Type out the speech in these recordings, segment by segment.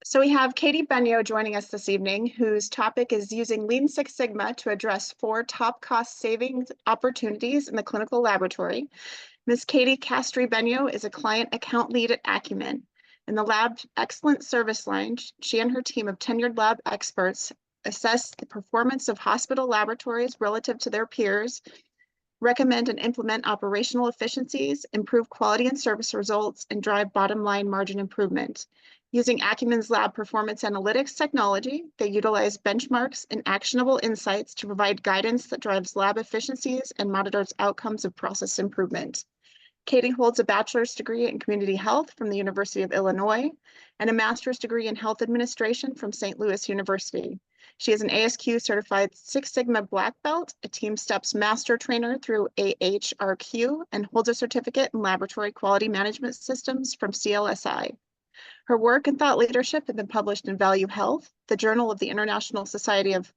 So we have Katie Benyo joining us this evening, whose topic is using Lean Six Sigma to address 4 top cost savings opportunities in the clinical laboratory. Ms. Katie Castree Benyo is a client account lead at Acuumen. In the lab excellence service line, she and her team of tenured lab experts assess the performance of hospital laboratories relative to their peers, recommend and implement operational efficiencies, improve quality and service results, and drive bottom line margin improvement. Using Acuumen's lab performance analytics technology, they utilize benchmarks and actionable insights to provide guidance that drives lab efficiencies and monitors outcomes of process improvement. Katie holds a bachelor's degree in community health from the University of Illinois and a master's degree in health administration from St. Louis University. She is an ASQ certified Six Sigma Black Belt, a Team Steps Master Trainer through AHRQ, and holds a certificate in laboratory quality management systems from CLSI. Her work and thought leadership have been published in Value Health, the Journal of the International Society of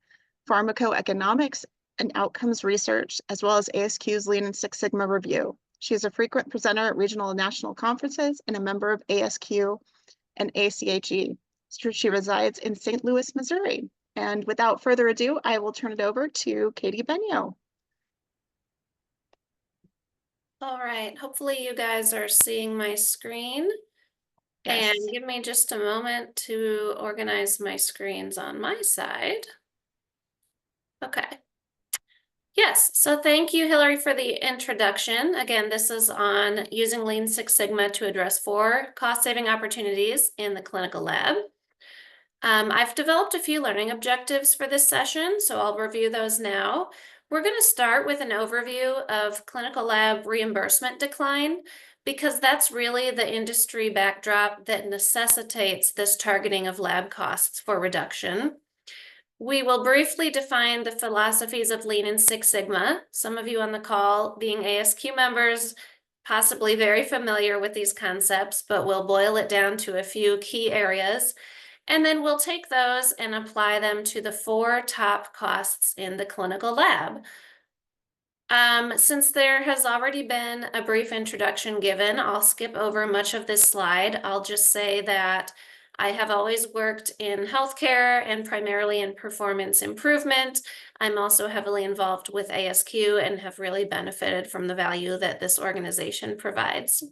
Pharmacoeconomics and Outcomes Research, as well as ASQ's Lean and Six Sigma Review. She is a frequent presenter at regional and national conferences and a member of ASQ and ACHE. She resides in St. Louis, Missouri. And without further ado, I will turn it over to Katie Benyo. All right, hopefully you guys are seeing my screen. Yes. And give me just a moment to organize my screens on my side. Okay. Yes, so thank you, Hillary, for the introduction. Again, this is on using Lean Six Sigma to address 4 cost-saving opportunities in the clinical lab. I've developed a few learning objectives for this session, so I'll review those now. We're going to start with an overview of clinical lab reimbursement decline, because that's really the industry backdrop that necessitates this targeting of lab costs for reduction. We will briefly define the philosophies of Lean and Six Sigma. Some of you on the call, being ASQ members, possibly very familiar with these concepts, but we'll boil it down to a few key areas. And then we'll take those and apply them to the 4 top costs in the clinical lab. Since there has already been a brief introduction given, I'll skip over much of this slide. I'll just say that I have always worked in healthcare and primarily in performance improvement. I'm also heavily involved with ASQ and have really benefited from the value that this organization provides.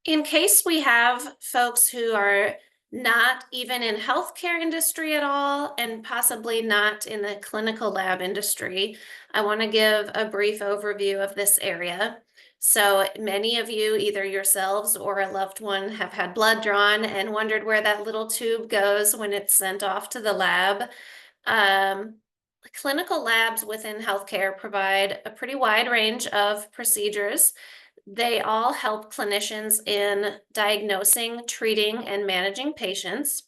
In case we have folks who are not even in healthcare industry at all, and possibly not in the clinical lab industry, I want to give a brief overview of this area. So many of you, either yourselves or a loved one, have had blood drawn and wondered where that little tube goes when it's sent off to the lab. Clinical labs within healthcare provide a pretty wide range of procedures. They all help clinicians in diagnosing, treating, and managing patients.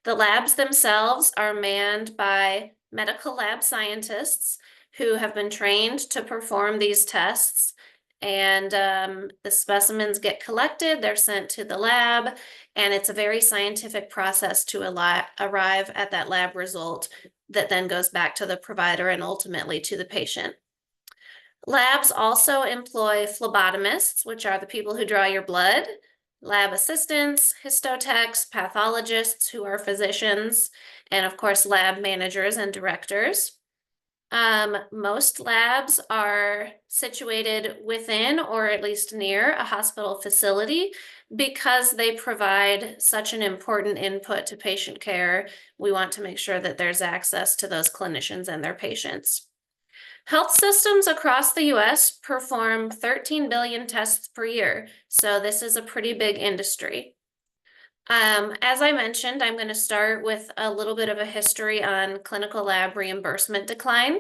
The labs themselves are manned by medical lab scientists who have been trained to perform these tests. And the specimens get collected, they're sent to the lab, and it's a very scientific process to arrive at that lab result that then goes back to the provider and ultimately to the patient. Labs also employ phlebotomists, which are the people who draw your blood, lab assistants, histotechs, pathologists who are physicians, and of course, lab managers and directors. Most labs are situated within or at least near a hospital facility because they provide such an important input to patient care. We want to make sure that there's access to those clinicians and their patients. Health systems across the US perform 13 billion tests per year, so this is a pretty big industry. As I mentioned, I'm going to start with a little bit of a history on clinical lab reimbursement decline.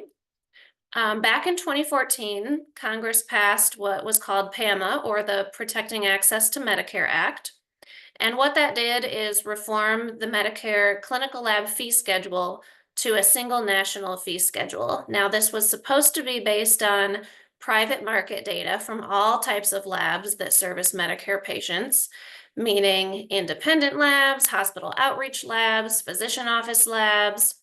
Back in 2014, Congress passed what was called PAMA, or the Protecting Access to Medicare Act. And what that did is reform the Medicare clinical lab fee schedule to a single national fee schedule. Now, this was supposed to be based on private market data from all types of labs that service Medicare patients, meaning independent labs, hospital outreach labs, physician office labs.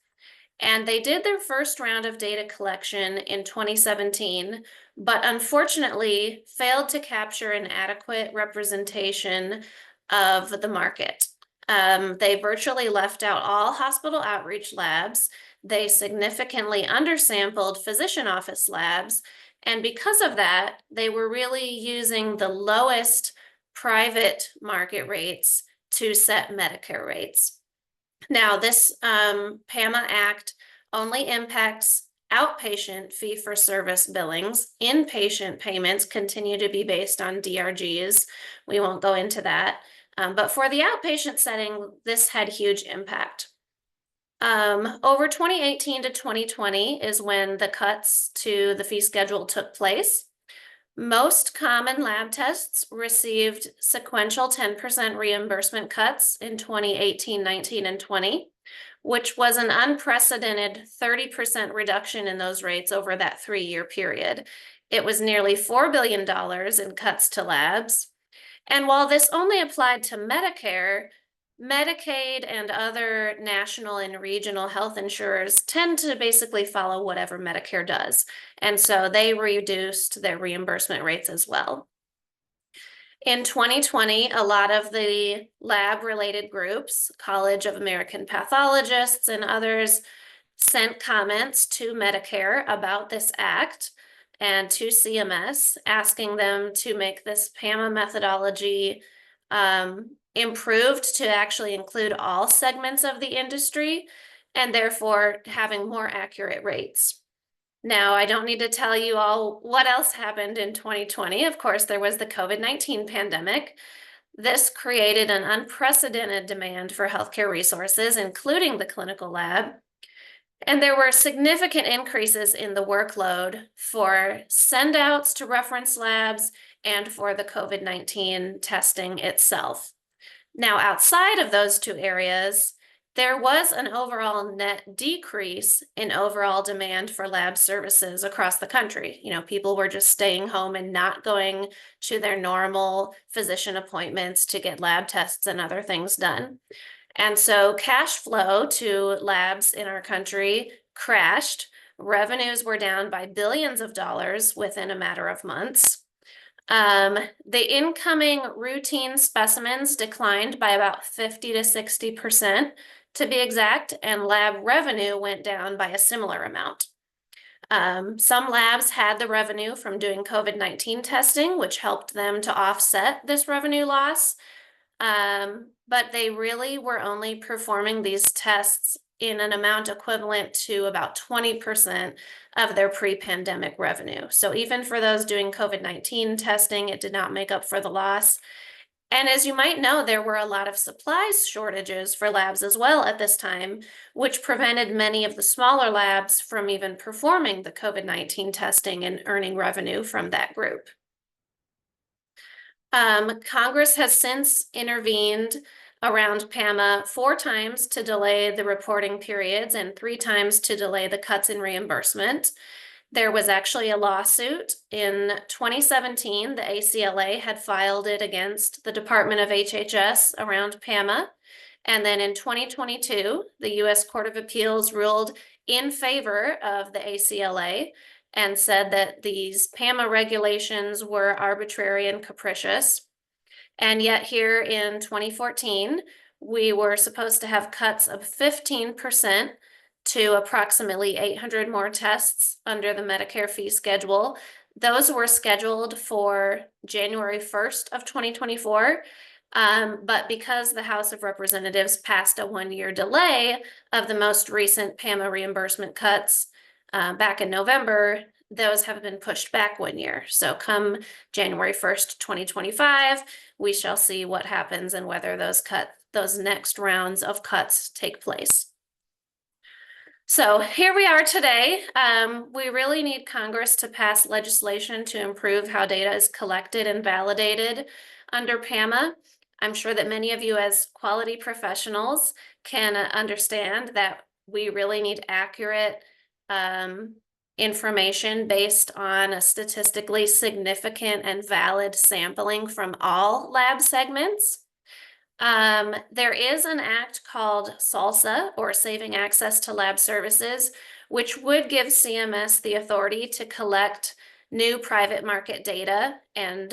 And they did their first round of data collection in 2017, but unfortunately failed to capture an adequate representation of the market. They virtually left out all hospital outreach labs. They significantly undersampled physician office labs. And because of that, they were really using the lowest private market rates to set Medicare rates. Now, this PAMA Act only impacts outpatient fee-for-service billings. Inpatient payments continue to be based on DRGs. We won't go into that. But for the outpatient setting, this had huge impact. Over 2018 to 2020 is when the cuts to the fee schedule took place. Most common lab tests received sequential 10% reimbursement cuts in 2018, 19, and 20, which was an unprecedented 30% reduction in those rates over that 3-year period. It was nearly $4 billion in cuts to labs. And while this only applied to Medicare, Medicaid and other national and regional health insurers tend to basically follow whatever Medicare does. And so they reduced their reimbursement rates as well. In 2020, a lot of the lab-related groups, College of American Pathologists and others, sent comments to Medicare about this act and to CMS, asking them to make this PAMA methodology improved to actually include all segments of the industry and therefore having more accurate rates. Now, I don't need to tell you all what else happened in 2020. Of course, there was the COVID-19 pandemic. This created an unprecedented demand for healthcare resources, including the clinical lab. And there were significant increases in the workload for send-outs to reference labs and for the COVID-19 testing itself. Now, outside of those two areas, there was an overall net decrease in overall demand for lab services across the country. People were just staying home and not going to their normal physician appointments to get lab tests and other things done. And so cash flow to labs in our country crashed. Revenues were down by billions of dollars within a matter of months. The incoming routine specimens declined by about 50 to 60% to be exact, and lab revenue went down by a similar amount. Some labs had the revenue from doing COVID-19 testing, which helped them to offset this revenue loss. But they really were only performing these tests in an amount equivalent to about 20% of their pre-pandemic revenue. So even for those doing COVID-19 testing, it did not make up for the loss. And as you might know, there were a lot of supplies shortages for labs as well at this time, which prevented many of the smaller labs from even performing the COVID-19 testing and earning revenue from that group. Congress has since intervened around PAMA 4 times to delay the reporting periods and 3 times to delay the cuts in reimbursement. There was actually a lawsuit in 2017. The ACLA had filed it against the Department of HHS around PAMA. And then in 2022, the U.S. Court of Appeals ruled in favor of the ACLA and said that these PAMA regulations were arbitrary and capricious. And yet here in 2014, we were supposed to have cuts of 15% to approximately 800 more tests under the Medicare fee schedule. Those were scheduled for January 1st of 2024. But because the House of Representatives passed a 1-year delay of the most recent PAMA reimbursement cuts back in November, those have been pushed back 1 year. So come January 1st, 2025, we shall see what happens and whether those next rounds of cuts take place. So here we are today. We really need Congress to pass legislation to improve how data is collected and validated under PAMA. I'm sure that many of you as quality professionals can understand that we really need accurate information based on a statistically significant and valid sampling from all lab segments. There is an act called SALSA, or Saving Access to Lab Services, which would give CMS the authority to collect new private market data and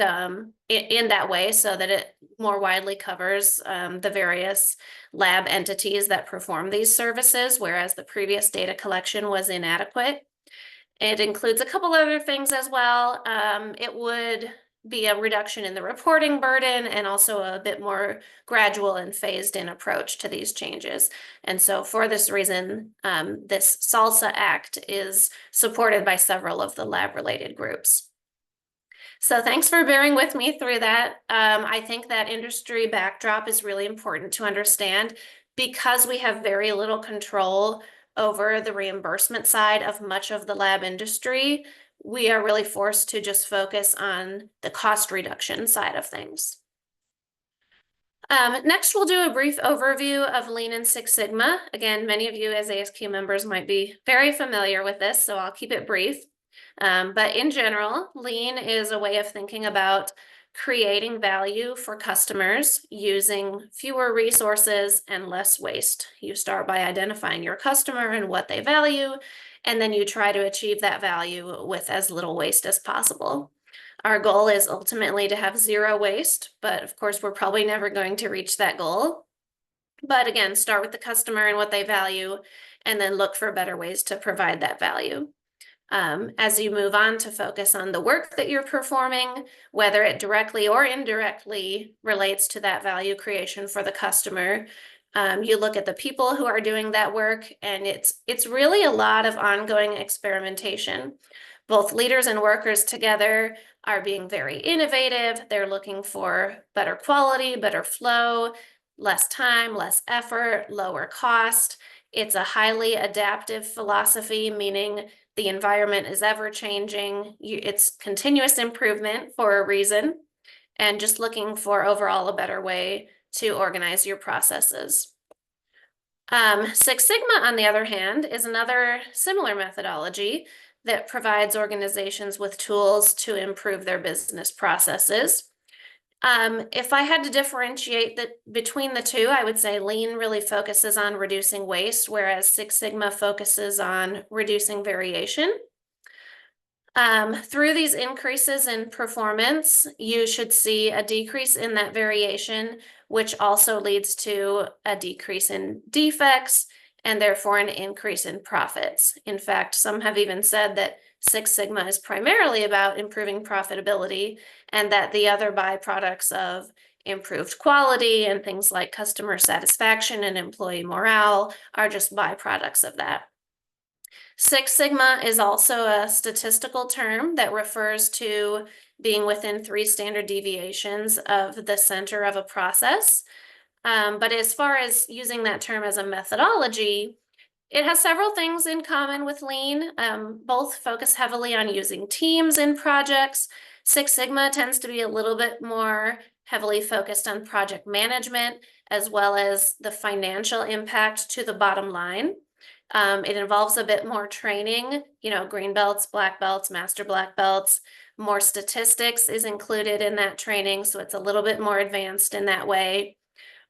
in that way so that it more widely covers the various lab entities that perform these services, whereas the previous data collection was inadequate. It includes a couple other things as well. It would be a reduction in the reporting burden and also a bit more gradual and phased in approach to these changes. And so for this reason, this SALSA Act is supported by several of the lab-related groups. So thanks for bearing with me through that. I think that industry backdrop is really important to understand because we have very little control over the reimbursement side of much of the lab industry. We are really forced to just focus on the cost reduction side of things. Next, we'll do a brief overview of Lean and Six Sigma. Again, many of you as ASQ members might be very familiar with this, so I'll keep it brief. But in general, Lean is a way of thinking about creating value for customers using fewer resources and less waste. You start by identifying your customer and what they value, and then you try to achieve that value with as little waste as possible. Our goal is ultimately to have zero waste, but of course, we're probably never going to reach that goal. But again, start with the customer and what they value, and then look for better ways to provide that value. As you move on to focus on the work that you're performing, whether it directly or indirectly relates to that value creation for the customer, you look at the people who are doing that work, and it's really a lot of ongoing experimentation. Both leaders and workers together are being very innovative. They're looking for better quality, better flow, less time, less effort, lower cost. It's a highly adaptive philosophy, meaning the environment is ever changing. It's continuous improvement for a reason, and just looking for overall a better way to organize your processes. Six Sigma, on the other hand, is another similar methodology that provides organizations with tools to improve their business processes. If I had to differentiate between the two, I would say Lean really focuses on reducing waste, whereas Six Sigma focuses on reducing variation. Through these increases in performance, you should see a decrease in that variation, which also leads to a decrease in defects and therefore an increase in profits. In fact, some have even said that Six Sigma is primarily about improving profitability, and that the other byproducts of improved quality and things like customer satisfaction and employee morale are just byproducts of that. Six Sigma is also a statistical term that refers to being within 3 standard deviations of the center of a process. But as far as using that term as a methodology, it has several things in common with Lean. Both focus heavily on using teams in projects. Six Sigma tends to be a little bit more heavily focused on project management, as well as the financial impact to the bottom line. It involves a bit more training, green belts, black belts, master black belts. More statistics is included in that training, so it's a little bit more advanced in that way.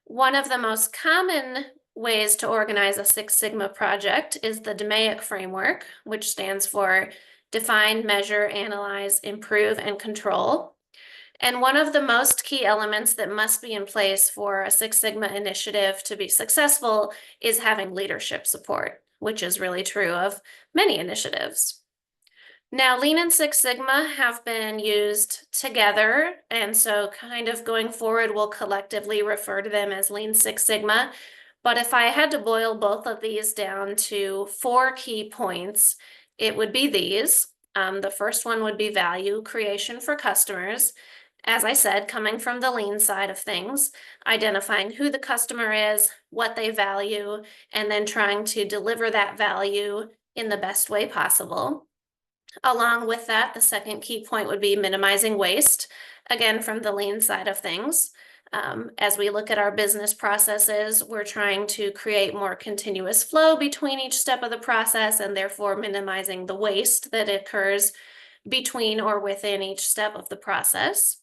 One of the most common ways to organize a Six Sigma project is the DMAIC framework, which stands for Define, Measure, Analyze, Improve, and Control. And one of the most key elements that must be in place for a Six Sigma initiative to be successful is having leadership support, which is really true of many initiatives. Now, Lean and Six Sigma have been used together, and so kind of going forward, we'll collectively refer to them as Lean Six Sigma. But if I had to boil both of these down to 4 key points, it would be these. The first one would be value creation for customers. As I said, coming from the Lean side of things, identifying who the customer is, what they value, and then trying to deliver that value in the best way possible. Along with that, the second key point would be minimizing waste, again, from the Lean side of things. As we look at our business processes, we're trying to create more continuous flow between each step of the process, and therefore minimizing the waste that occurs between or within each step of the process.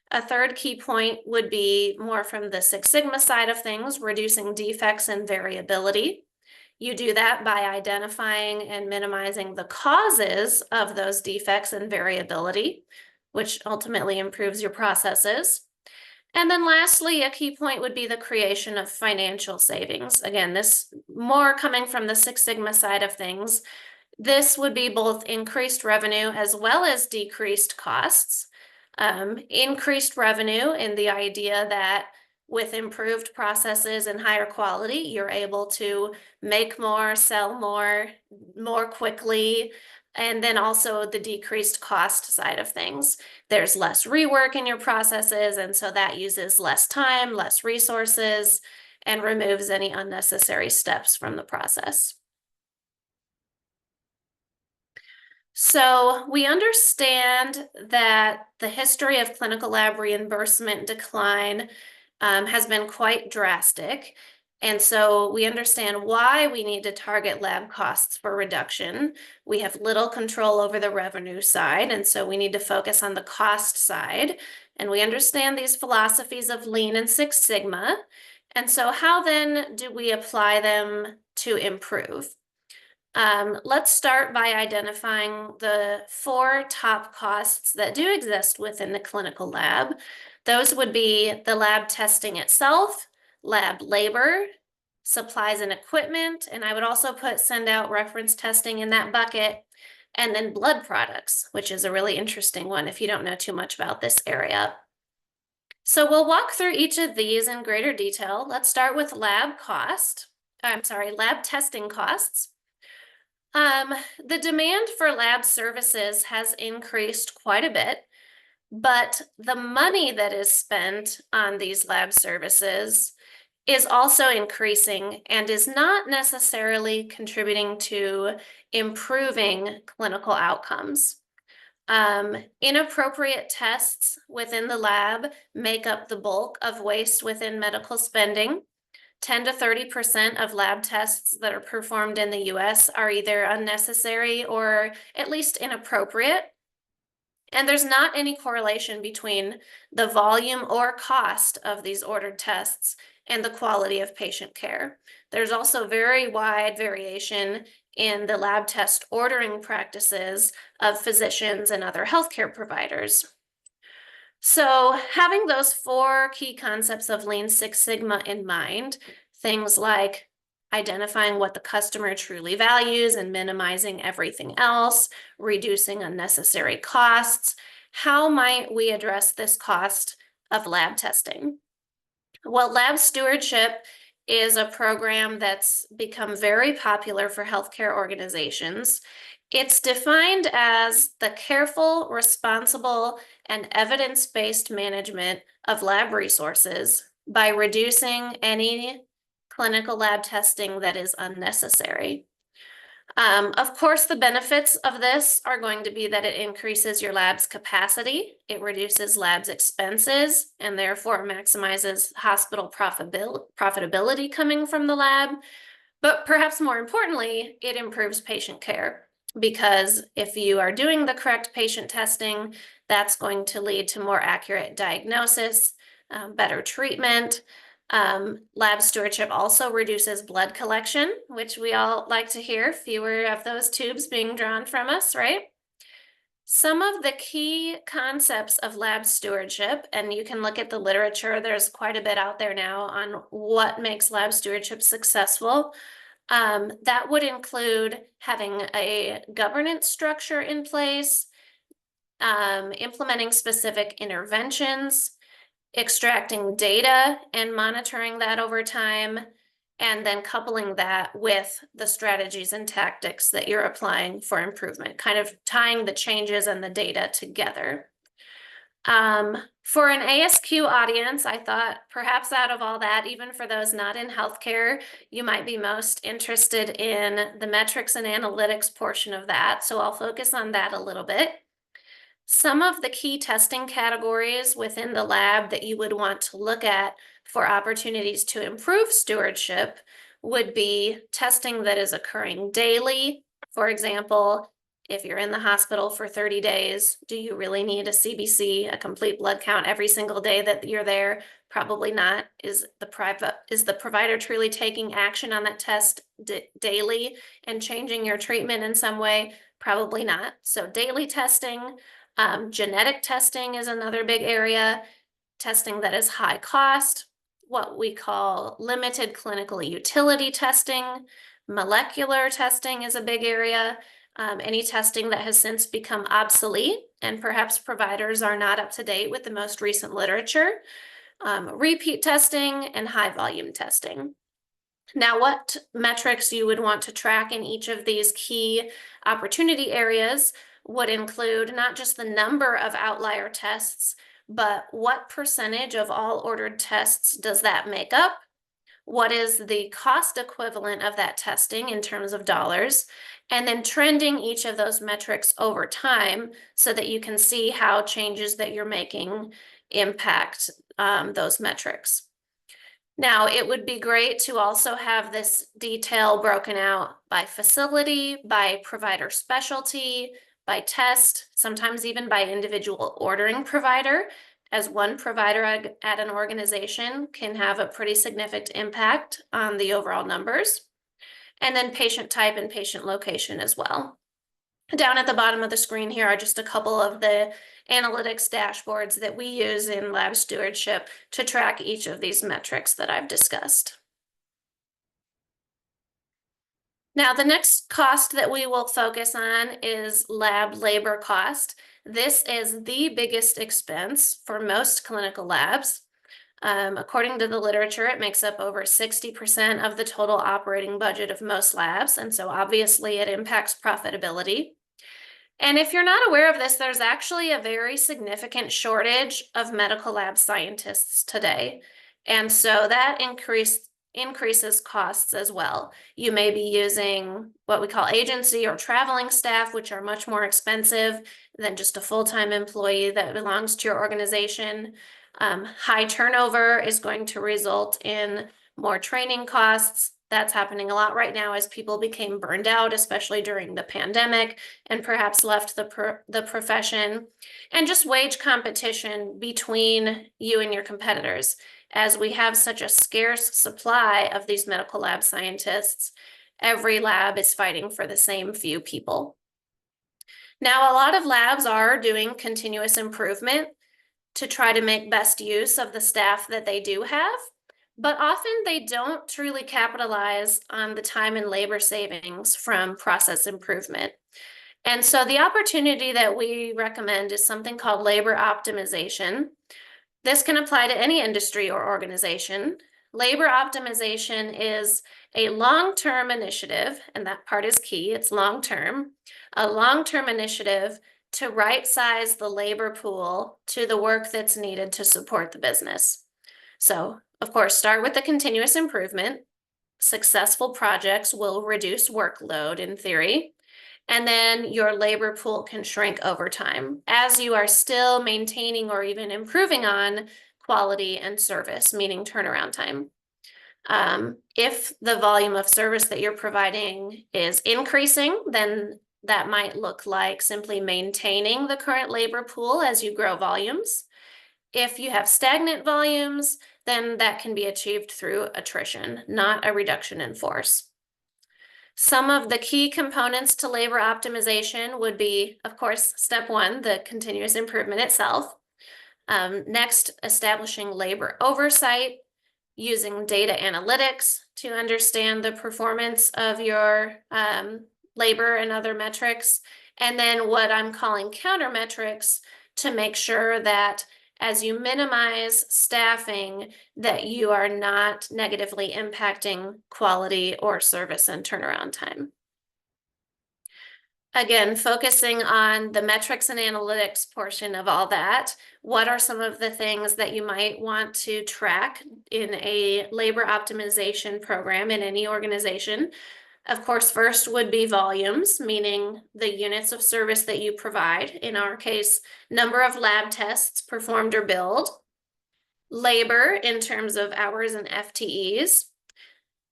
A third key point would be more from the Six Sigma side of things, reducing defects and variability. You do that by identifying and minimizing the causes of those defects and variability, which ultimately improves your processes. And then lastly, a key point would be the creation of financial savings. Again, this more coming from the Six Sigma side of things. This would be both increased revenue as well as decreased costs. Increased revenue in the idea that with improved processes and higher quality, you're able to make more, sell more quickly, and then also the decreased cost side of things. There's less rework in your processes, and so that uses less time, less resources, and removes any unnecessary steps from the process. So we understand that the history of clinical lab reimbursement decline has been quite drastic. And so we understand why we need to target lab costs for reduction. We have little control over the revenue side, and so we need to focus on the cost side. And we understand these philosophies of Lean and Six Sigma. And so how then do we apply them to improve? Let's start by identifying the 4 top costs that do exist within the clinical lab. Those would be the lab testing itself, lab labor, supplies and equipment, and I would also send out reference testing in that bucket, and then blood products, which is a really interesting one if you don't know too much about this area. So we'll walk through each of these in greater detail. Let's start with lab testing costs. The demand for lab services has increased quite a bit, but the money that is spent on these lab services is also increasing and is not necessarily contributing to improving clinical outcomes. Inappropriate tests within the lab make up the bulk of waste within medical spending. 10 to 30% of lab tests that are performed in the US are either unnecessary or at least inappropriate. And there's not any correlation between the volume or cost of these ordered tests and the quality of patient care. There's also very wide variation in the lab test ordering practices of physicians and other healthcare providers. So having those 4 key concepts of Lean Six Sigma in mind, things like identifying what the customer truly values and minimizing everything else, reducing unnecessary costs, how might we address this cost of lab testing? Well, lab stewardship is a program that's become very popular for healthcare organizations. It's defined as the careful, responsible, and evidence-based management of lab resources by reducing any clinical lab testing that is unnecessary. Of course, the benefits of this are going to be that it increases your lab's capacity, it reduces lab's expenses, and therefore maximizes hospital profitability coming from the lab. But perhaps more importantly, it improves patient care, because if you are doing the correct patient testing, that's going to lead to more accurate diagnosis, better treatment. Lab stewardship also reduces blood collection, which we all like to hear, fewer of those tubes being drawn from us, right? Some of the key concepts of lab stewardship, and you can look at the literature, there's quite a bit out there now on what makes lab stewardship successful. That would include having a governance structure in place, implementing specific interventions, extracting data and monitoring that over time, and then coupling that with the strategies and tactics that you're applying for improvement, kind of tying the changes and the data together. For an ASQ audience, I thought perhaps out of all that, even for those not in healthcare, you might be most interested in the metrics and analytics portion of that. So I'll focus on that a little bit. Some of the key testing categories within the lab that you would want to look at for opportunities to improve stewardship would be testing that is occurring daily. For example, If you're in the hospital for 30 days, do you really need a CBC, a complete blood count every single day that you're there? Probably not. Is the provider truly taking action on that test daily and changing your treatment in some way? Probably not. So daily testing, genetic testing is another big area. Testing that is high cost, what we call limited clinical utility testing. Molecular testing is a big area. Any testing that has since become obsolete and perhaps providers are not up to date with the most recent literature. Repeat testing and high volume testing. Now, what metrics you would want to track in each of these key opportunity areas would include not just the number of outlier tests, but what percentage of all ordered tests does that make up? What is the cost equivalent of that testing in terms of dollars? And then trending each of those metrics over time so that you can see how changes that you're making impact those metrics. Now, it would be great to also have this detail broken out by facility, by provider specialty, by test, sometimes even by individual ordering provider, as one provider at an organization can have a pretty significant impact on the overall numbers. And then patient type and patient location as well. Down at the bottom of the screen here are just a couple of the analytics dashboards that we use in lab stewardship to track each of these metrics that I've discussed. Now, the next cost that we will focus on is lab labor cost. This is the biggest expense for most clinical labs. According to the literature, it makes up over 60% of the total operating budget of most labs, and so obviously it impacts profitability. And if you're not aware of this, there's actually a very significant shortage of medical lab scientists today. And so that increases costs as well. You may be using what we call agency or traveling staff, which are much more expensive than just a full-time employee that belongs to your organization. High turnover is going to result in more training costs. That's happening a lot right now as people became burned out, especially during the pandemic, and perhaps left the profession. And just wage competition between you and your competitors. As we have such a scarce supply of these medical lab scientists, every lab is fighting for the same few people. Now, a lot of labs are doing continuous improvement to try to make best use of the staff that they do have, but often they don't truly capitalize on the time and labor savings from process improvement. And so the opportunity that we recommend is something called labor optimization. This can apply to any industry or organization. Labor optimization is a long-term initiative, and that part is key, it's long-term, a long-term initiative to right-size the labor pool to the work that's needed to support the business. So, of course, start with the continuous improvement. Successful projects will reduce workload in theory, and then your labor pool can shrink over time as you are still maintaining or even improving on quality and service, meaning turnaround time. If the volume of service that you're providing is increasing, then that might look like simply maintaining the current labor pool as you grow volumes. If you have stagnant volumes, then that can be achieved through attrition, not a reduction in force. Some of the key components to labor optimization would be, of course, step one, the continuous improvement itself. Next, establishing labor oversight, using data analytics to understand the performance of your labor and other metrics, and then what I'm calling counter metrics to make sure that as you minimize staffing, that you are not negatively impacting quality or service and turnaround time. Again, focusing on the metrics and analytics portion of all that, what are some of the things that you might want to track in a labor optimization program in any organization? Of course, first would be volumes, meaning the units of service that you provide. In our case, number of lab tests performed or billed. Labor in terms of hours and FTEs.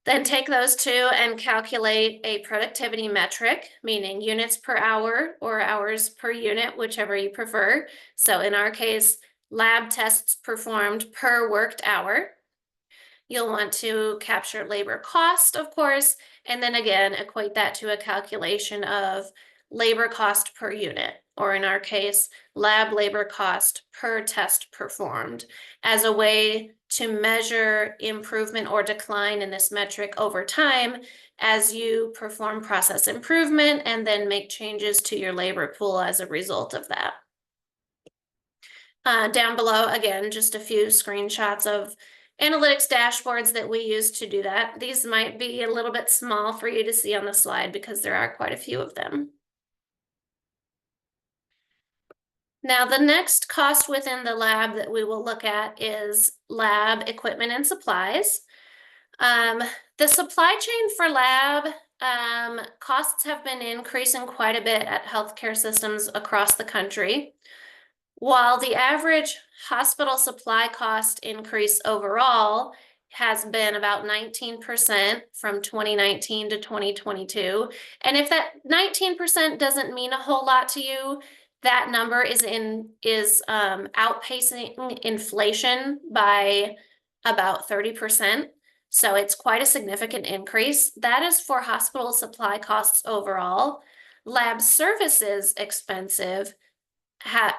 Then take those two and calculate a productivity metric, meaning units per hour or hours per unit, whichever you prefer. So in our case, lab tests performed per worked hour. You'll want to capture labor cost, of course, and then again, equate that to a calculation of labor cost per unit, or in our case, lab labor cost per test performed, as a way to measure improvement or decline in this metric over time as you perform process improvement and then make changes to your labor pool as a result of that. Down below, again, just a few screenshots of analytics dashboards that we use to do that. These might be a little bit small for you to see on the slide because there are quite a few of them. Now, the next cost within the lab that we will look at is lab equipment and supplies. The supply chain for lab costs have been increasing quite a bit at healthcare systems across the country. While the average hospital supply cost increase overall has been about 19% from 2019 to 2022, and if that 19% doesn't mean a whole lot to you, that number is outpacing inflation by about 30%. So it's quite a significant increase. That is for hospital supply costs overall. Lab services expenses have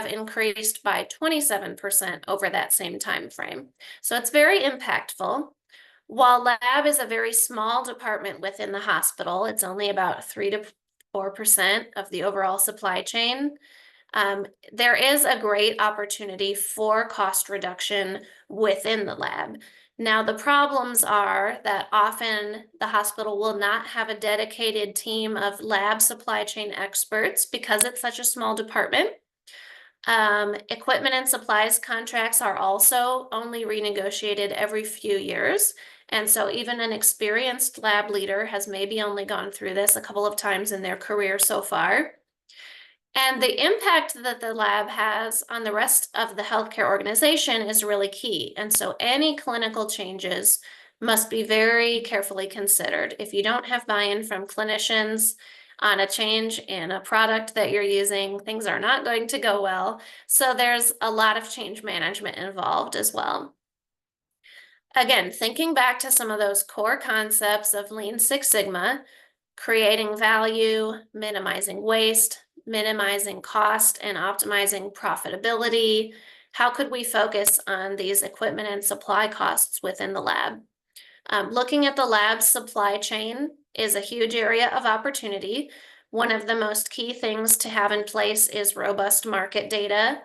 increased by 27% over that same time frame. So it's very impactful. While lab is a very small department within the hospital, it's only about 3 to 4% of the overall supply chain. There is a great opportunity for cost reduction within the lab. Now, the problems are that often the hospital will not have a dedicated team of lab supply chain experts because it's such a small department. Equipment and supplies contracts are also only renegotiated every few years. And so even an experienced lab leader has maybe only gone through this a couple of times in their career so far. And the impact that the lab has on the rest of the healthcare organization is really key. And so any clinical changes must be very carefully considered. If you don't have buy-in from clinicians on a change in a product that you're using, things are not going to go well. So there's a lot of change management involved as well. Again, thinking back to some of those core concepts of Lean Six Sigma, creating value, minimizing waste, minimizing cost, and optimizing profitability. How could we focus on these equipment and supply costs within the lab? Looking at the lab's supply chain is a huge area of opportunity. One of the most key things to have in place is robust market data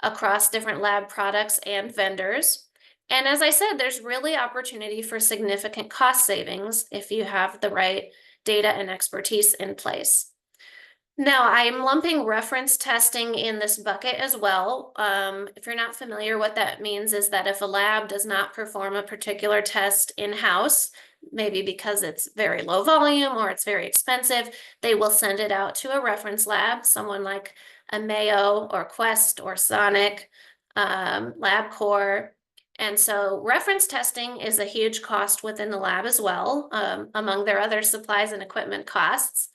across different lab products and vendors. And as I said, there's really opportunity for significant cost savings if you have the right data and expertise in place. Now, I'm lumping reference testing in this bucket as well. If you're not familiar, what that means is that if a lab does not perform a particular test in-house, maybe because it's very low volume or it's very expensive, they will send it out to a reference lab, someone like a Mayo or Quest or Sonic, LabCorp. And so reference testing is a huge cost within the lab as well, among their other supplies and equipment costs.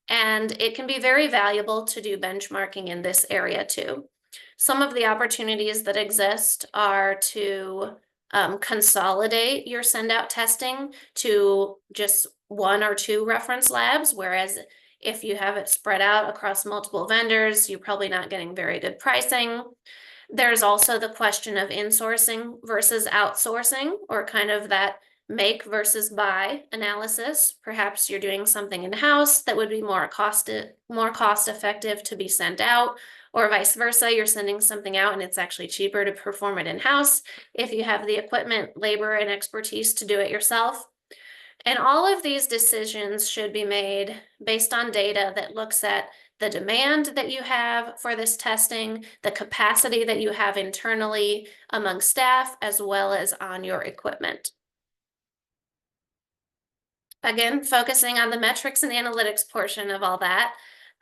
And it can be very valuable to do benchmarking in this area too. Some of the opportunities that exist are to consolidate your send-out testing to just 1 or 2 reference labs, whereas if you have it spread out across multiple vendors, you're probably not getting very good pricing. There's also the question of insourcing versus outsourcing, or kind of that make versus buy analysis. Perhaps you're doing something in-house that would be more cost effective to be sent out, or vice versa, you're sending something out and it's actually cheaper to perform it in-house if you have the equipment, labor, and expertise to do it yourself. And all of these decisions should be made based on data that looks at the demand that you have for this testing, the capacity that you have internally among staff, as well as on your equipment. Again, focusing on the metrics and analytics portion of all that.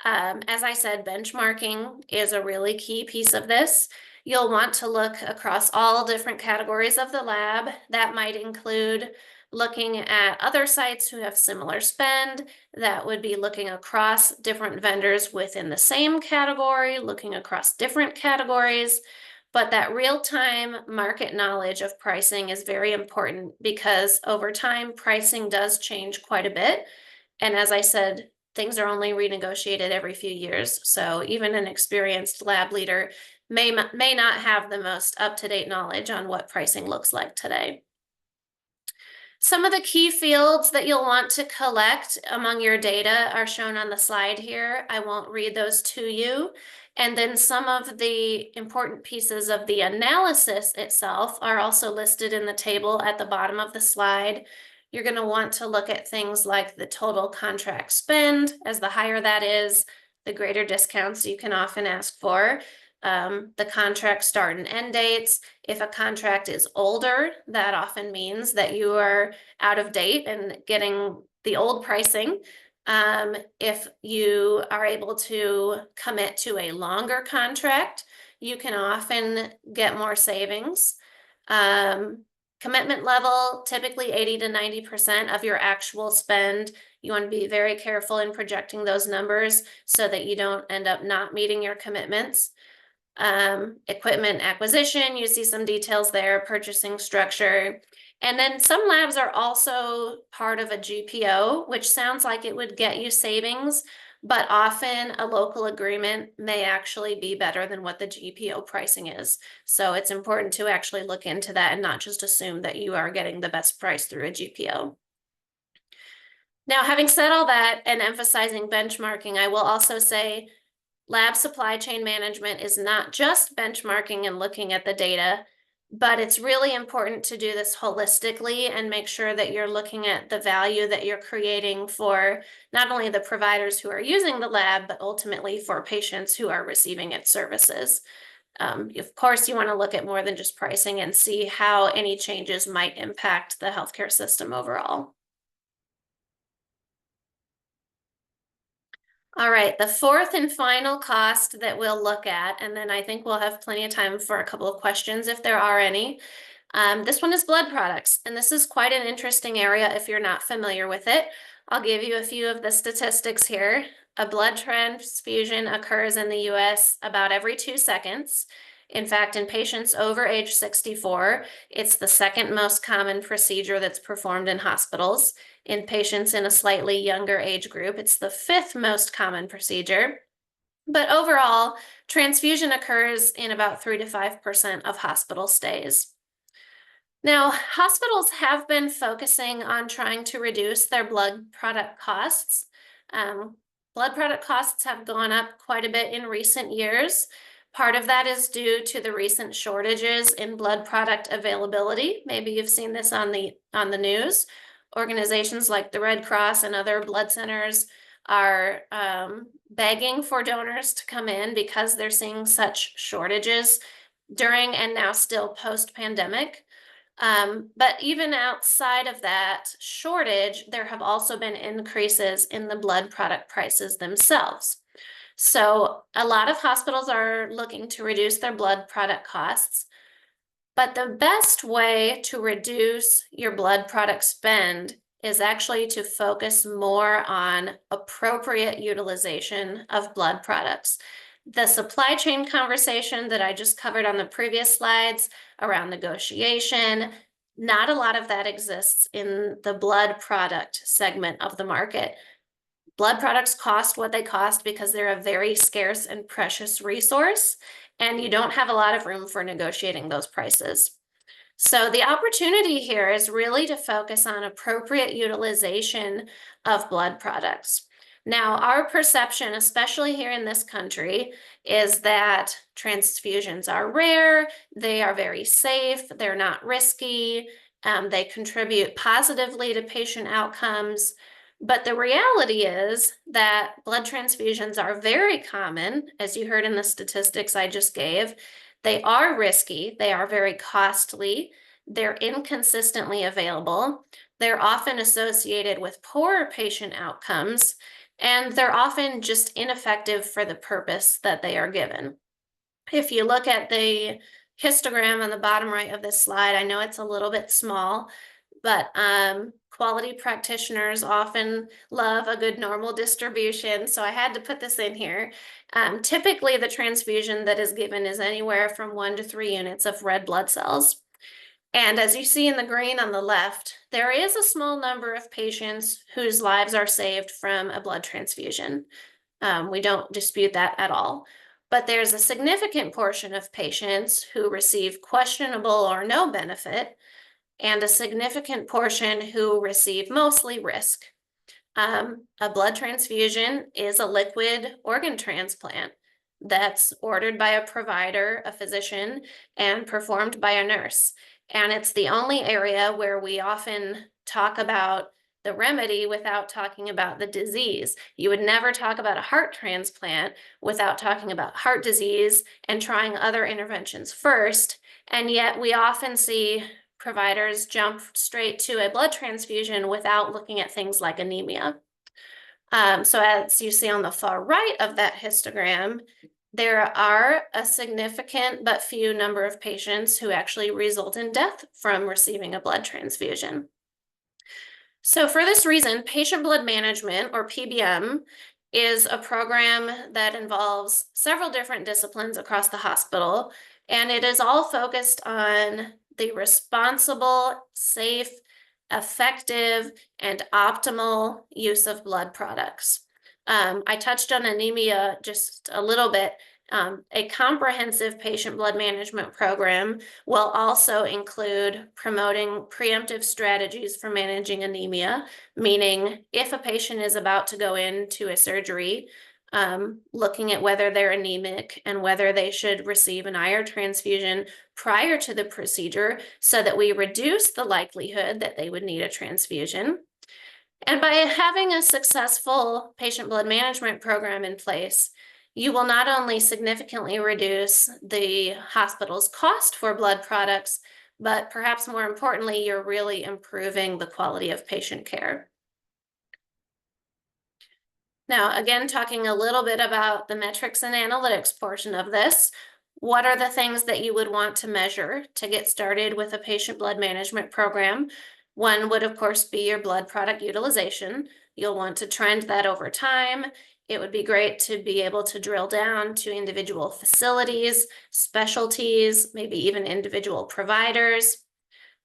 As I said, benchmarking is a really key piece of this. You'll want to look across all different categories of the lab. That might include Looking at other sites who have similar spend, that would be looking across different vendors within the same category, looking across different categories. But that real-time market knowledge of pricing is very important because over time, pricing does change quite a bit. And as I said, things are only renegotiated every few years. So even an experienced lab leader may not have the most up-to-date knowledge on what pricing looks like today. Some of the key fields that you'll want to collect among your data are shown on the slide here. I won't read those to you. And then some of the important pieces of the analysis itself are also listed in the table at the bottom of the slide. You're going to want to look at things like the total contract spend. As the higher that is, the greater discounts you can often ask for. The contract start and end dates. If a contract is older, that often means that you are out of date and getting the old pricing. If you are able to commit to a longer contract, you can often get more savings. Commitment level, typically 80 to 90% of your actual spend. You want to be very careful in projecting those numbers so that you don't end up not meeting your commitments. Equipment acquisition, you see some details there, purchasing structure. And then some labs are also part of a GPO, which sounds like it would get you savings, but often a local agreement may actually be better than what the GPO pricing is. So it's important to actually look into that and not just assume that you are getting the best price through a GPO. Now, having said all that and emphasizing benchmarking, I will also say lab supply chain management is not just benchmarking and looking at the data, but it's really important to do this holistically and make sure that you're looking at the value that you're creating for not only the providers who are using the lab, but ultimately for patients who are receiving its services. Of course, you want to look at more than just pricing and see how any changes might impact the healthcare system overall. All right, the fourth and final cost that we'll look at, and then I think we'll have plenty of time for a couple of questions if there are any. This one is blood products, and this is quite an interesting area if you're not familiar with it. I'll give you a few of the statistics here. A blood transfusion occurs in the US about every 2 seconds. In fact, in patients over age 64, it's the second most common procedure that's performed in hospitals. In patients in a slightly younger age group, it's the 5th most common procedure. But overall, transfusion occurs in about 3 to 5% of hospital stays. Now, hospitals have been focusing on trying to reduce their blood product costs. Blood product costs have gone up quite a bit in recent years. Part of that is due to the recent shortages in blood product availability. Maybe you've seen this on the news. Organizations like the Red Cross and other blood centers are begging for donors to come in because they're seeing such shortages during and now still post-pandemic. But even outside of that shortage, there have also been increases in the blood product prices themselves. So a lot of hospitals are looking to reduce their blood product costs, but the best way to reduce your blood product spend is actually to focus more on appropriate utilization of blood products. The supply chain conversation that I just covered on the previous slides around negotiation, not a lot of that exists in the blood product segment of the market. Blood products cost what they cost because they're a very scarce and precious resource, and you don't have a lot of room for negotiating those prices. So the opportunity here is really to focus on appropriate utilization of blood products. Now, our perception, especially here in this country, is that transfusions are rare, they are very safe, they're not risky, they contribute positively to patient outcomes. But the reality is that blood transfusions are very common, as you heard in the statistics I just gave. They are risky, they are very costly, they're inconsistently available, they're often associated with poor patient outcomes, and they're often just ineffective for the purpose that they are given. If you look at the histogram on the bottom right of this slide, I know it's a little bit small. but quality practitioners often love a good normal distribution, so I had to put this in here. Typically, the transfusion that is given is anywhere from 1 to 3 units of red blood cells. And as you see in the green on the left, there is a small number of patients whose lives are saved from a blood transfusion. We don't dispute that at all. But there's a significant portion of patients who receive questionable or no benefit, and a significant portion who receive mostly risk. A blood transfusion is a liquid organ transplant that's ordered by a provider, a physician, and performed by a nurse. And it's the only area where we often talk about the remedy without talking about the disease. You would never talk about a heart transplant without talking about heart disease and trying other interventions first. And yet we often see providers jump straight to a blood transfusion without looking at things like anemia. So as you see on the far right of that histogram, there are a significant but few number of patients who actually result in death from receiving a blood transfusion. So for this reason, patient blood management, or PBM, is a program that involves several different disciplines across the hospital, and it is all focused on the responsible, safe, effective, and optimal use of blood products. I touched on anemia just a little bit. A comprehensive patient blood management program will also include promoting preemptive strategies for managing anemia, meaning if a patient is about to go into a surgery, looking at whether they're anemic and whether they should receive an iron transfusion prior to the procedure so that we reduce the likelihood that they would need a transfusion. And by having a successful patient blood management program in place, you will not only significantly reduce the hospital's cost for blood products, but perhaps more importantly, you're really improving the quality of patient care. Now, again, talking a little bit about the metrics and analytics portion of this, what are the things that you would want to measure to get started with a patient blood management program? One would, of course, be your blood product utilization. You'll want to trend that over time. It would be great to be able to drill down to individual facilities, specialties, maybe even individual providers.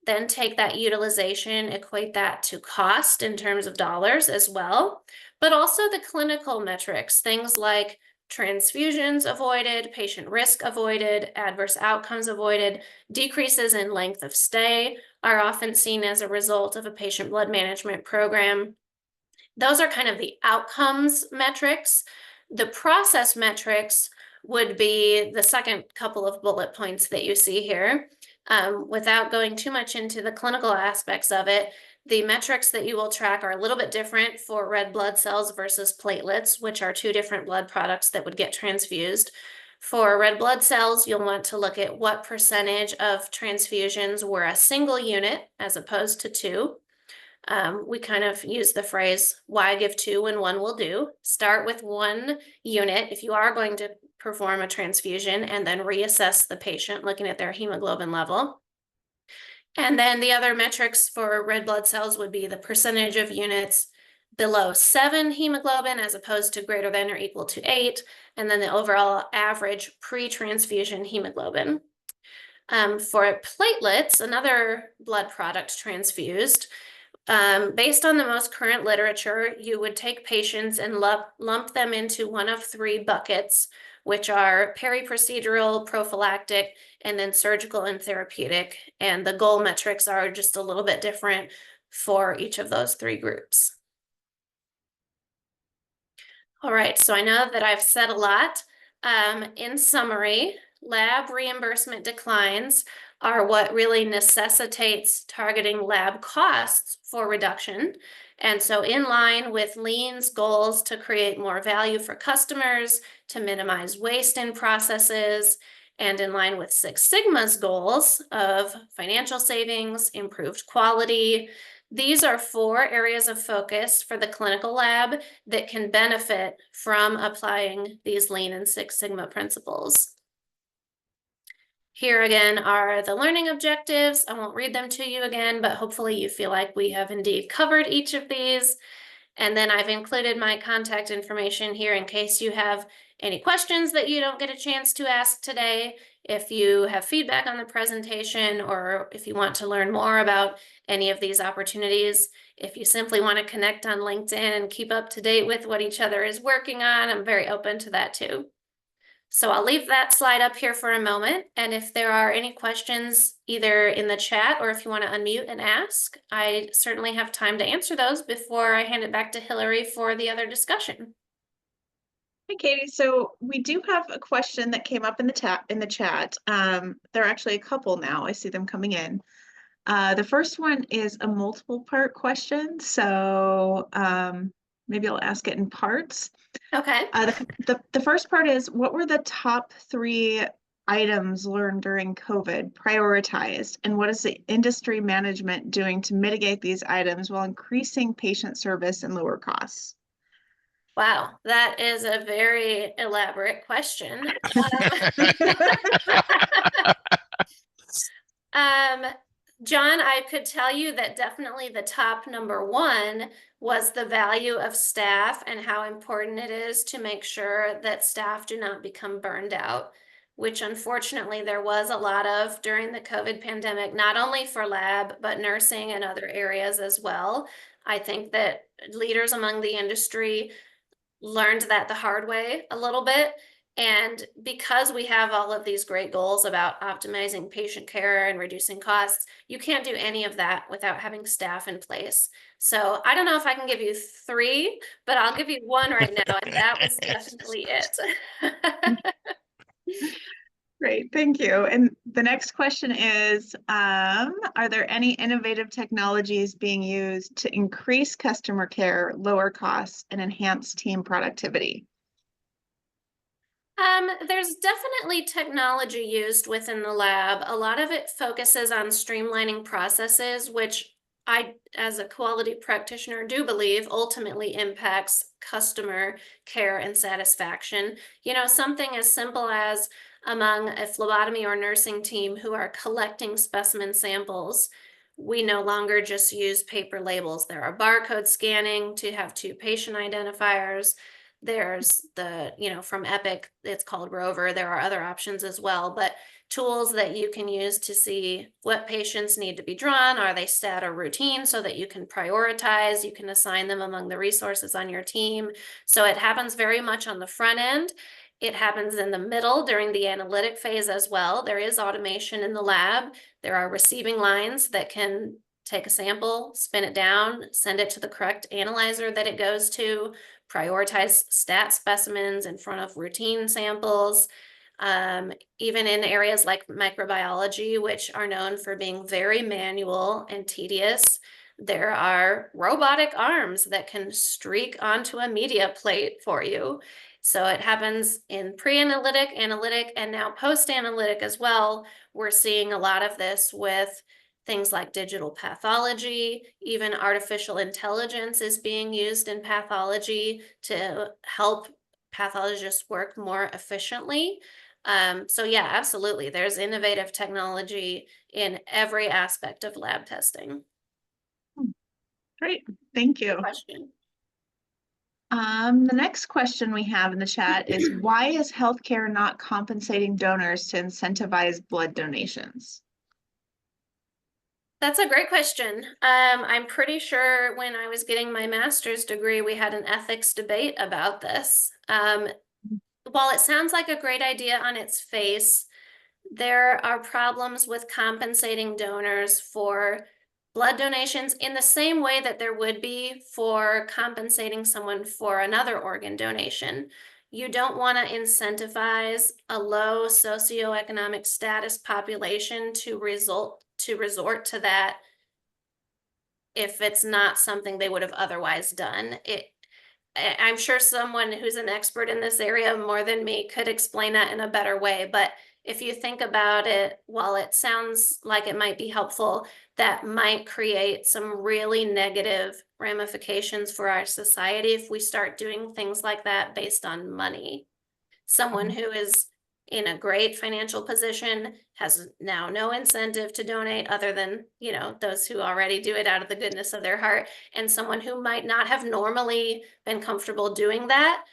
Then take that utilization, equate that to cost in terms of dollars as well, but also the clinical metrics, things like transfusions avoided, patient risk avoided, adverse outcomes avoided, decreases in length of stay are often seen as a result of a patient blood management program. Those are kind of the outcomes metrics. The process metrics would be the second couple of bullet points that you see here. Without going too much into the clinical aspects of it, the metrics that you will track are a little bit different for red blood cells versus platelets, which are two different blood products that would get transfused. For red blood cells, you'll want to look at what percentage of transfusions were a single unit as opposed to two. We kind of use the phrase, why give two when one will do? Start with 1 unit if you are going to perform a transfusion, and then reassess the patient looking at their hemoglobin level. And then the other metrics for red blood cells would be the percentage of units below 7 hemoglobin as opposed to greater than or equal to 8, and then the overall average pre-transfusion hemoglobin. For platelets, another blood product transfused, based on the most current literature, you would take patients and lump them into one of 3 buckets, which are peri-procedural, prophylactic, and then surgical and therapeutic. And the goal metrics are just a little bit different for each of those 3 groups. All right, so I know that I've said a lot. In summary, lab reimbursement declines are what really necessitates targeting lab costs for reduction. And so in line with Lean's goals to create more value for customers, to minimize waste in processes, and in line with Six Sigma's goals of financial savings, improved quality, these are 4 areas of focus for the clinical lab that can benefit from applying these Lean and Six Sigma principles. Here again are the learning objectives. I won't read them to you again, but hopefully you feel like we have indeed covered each of these. And then I've included my contact information here in case you have any questions that you don't get a chance to ask today. If you have feedback on the presentation, or if you want to learn more about any of these opportunities, if you simply want to connect on LinkedIn and keep up to date with what each other is working on, I'm very open to that too. So I'll leave that slide up here for a moment. And if there are any questions, either in the chat or if you want to unmute and ask, I certainly have time to answer those before I hand it back to Hillary for the other discussion. Hey, Katie. So we do have a question that came up in the chat. There are actually a couple now. I see them coming in. The first one is a multiple part question. So maybe I'll ask it in parts. Okay. The first part is, what were the top 3 items learned during COVID prioritized, and what is the industry management doing to mitigate these items while increasing patient service and lower costs? Wow, that is a very elaborate question. John, I could tell you that definitely the top #1 was the value of staff and how important it is to make sure that staff do not become burned out, which unfortunately there was a lot of during the COVID pandemic, not only for lab, but nursing and other areas as well. I think that leaders among the industry learned that the hard way a little bit. And because we have all of these great goals about optimizing patient care and reducing costs, you can't do any of that without having staff in place. So I don't know if I can give you 3, but I'll give you 1 right now, and that was definitely it. Great, thank you. And the next question is, are there any innovative technologies being used to increase customer care, lower costs, and enhance team productivity? There's definitely technology used within the lab. A lot of it focuses on streamlining processes, which I, as a quality practitioner, do believe ultimately impacts customer care and satisfaction. You know, something as simple as among a phlebotomy or nursing team who are collecting specimen samples, we no longer just use paper labels. There are barcode scanning to have 2 patient identifiers. There's from Epic, it's called Rover. There are other options as well, but tools that you can use to see what patients need to be drawn. Are they stat or routine, so that you can prioritize, you can assign them among the resources on your team. So it happens very much on the front end. It happens in the middle during the analytic phase as well. There is automation in the lab. There are receiving lines that can take a sample, spin it down, send it to the correct analyzer that it goes to, prioritize stat specimens in front of routine samples. Even in areas like microbiology, which are known for being very manual and tedious, there are robotic arms that can streak onto a media plate for you. So it happens in pre-analytic, analytic, and now post-analytic as well. We're seeing a lot of this with things like digital pathology. Even artificial intelligence is being used in pathology to help pathologists work more efficiently. So yeah, absolutely. There's innovative technology in every aspect of lab testing. Great, thank you. Question. The next question we have in the chat is, why is healthcare not compensating donors to incentivize blood donations? That's a great question. I'm pretty sure when I was getting my master's degree, we had an ethics debate about this. While it sounds like a great idea on its face, there are problems with compensating donors for blood donations in the same way that there would be for compensating someone for another organ donation. You don't want to incentivize a low socioeconomic status population to resort to that if it's not something they would have otherwise done. I'm sure someone who's an expert in this area more than me could explain that in a better way. But if you think about it, while it sounds like it might be helpful, that might create some really negative ramifications for our society if we start doing things like that based on money. Someone who is in a great financial position, has now no incentive to donate other than, those who already do it out of the goodness of their heart. And someone who might not have normally been comfortable doing that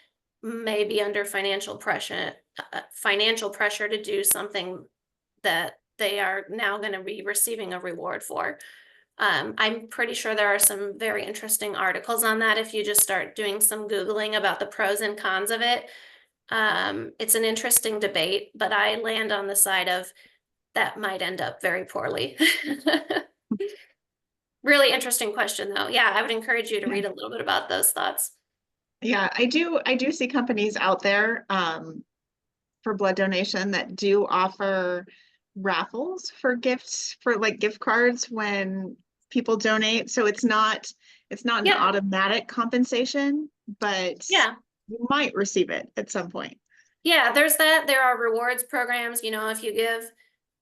may be under financial pressure to do something that they are now going to be receiving a reward for. I'm pretty sure there are some very interesting articles on that if you just start doing some Googling about the pros and cons of it. It's an interesting debate, but I land on the side of that might end up very poorly. Really interesting question, though. Yeah, I would encourage you to Yeah. read a little bit about those thoughts. Yeah, I do see companies out there for blood donation that do offer raffles for gifts, for like gift cards when people donate. So it's not an Yeah, automatic compensation, but yeah. you might receive it at some point. Yeah, there's that. There are rewards programs. If you give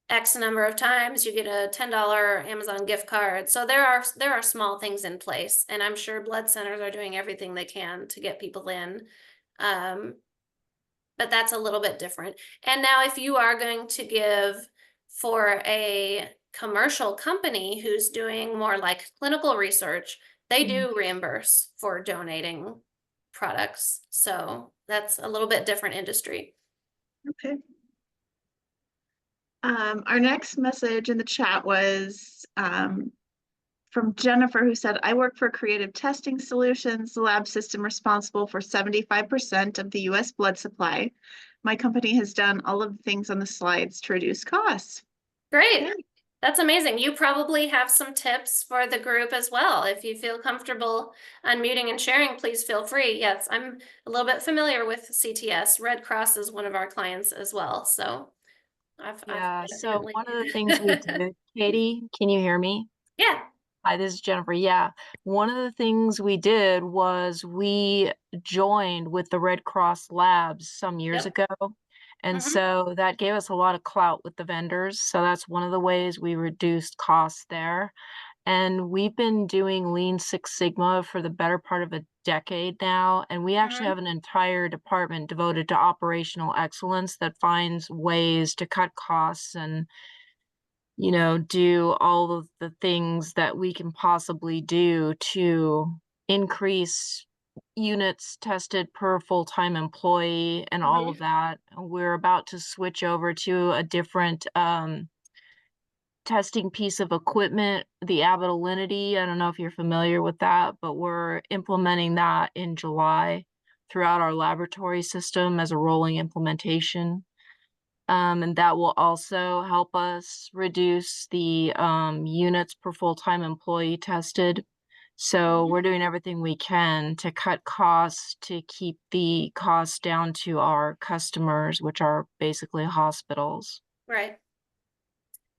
X number of times, you get a $10 Amazon gift card. So there are small things in place, and I'm sure blood centers are doing everything they can to get people in. Um, but that's a little bit different. And now, if you are going to give for a commercial company who's doing more like clinical research, they Mhm. do reimburse for donating products. So that's a little bit different industry. Okay. Our next message in the chat was from Jennifer, who said, I work for Creative Testing Solutions, the lab system responsible for 75% of the US blood supply. My company has done all of the things on the slides to reduce costs. Great. Okay. That's amazing. You probably have some tips for the group as well. If you feel comfortable unmuting and sharing, please feel free. Yes, I'm a little bit familiar with CTS. Red Cross is one of our clients as well. So I've Yeah, so definitely. one of the things we did, Katie, can you hear me? Yeah. Hi, this is Jennifer. Yeah, one of the things we did was we joined with the Red Cross Labs some years Yep. ago. And Hmm. so that gave us a lot of clout with the vendors. So that's one of the ways we reduced costs there. And we've been doing Lean Six Sigma for the better part of a decade now. And we actually Hmm. have an entire department devoted to operational excellence that finds ways to cut costs and do all of the things that we can possibly do to increase units tested per full-time employee and all of Hmm. that. We're about to switch over to a different testing piece of equipment, the Abbott Alinity. I don't know if you're familiar with that, but we're implementing that in July throughout our laboratory system as a rolling implementation. And that will also help us reduce the units per full-time employee tested. So we're doing everything we can to cut costs, to keep the costs down to our customers, which are basically hospitals. Right.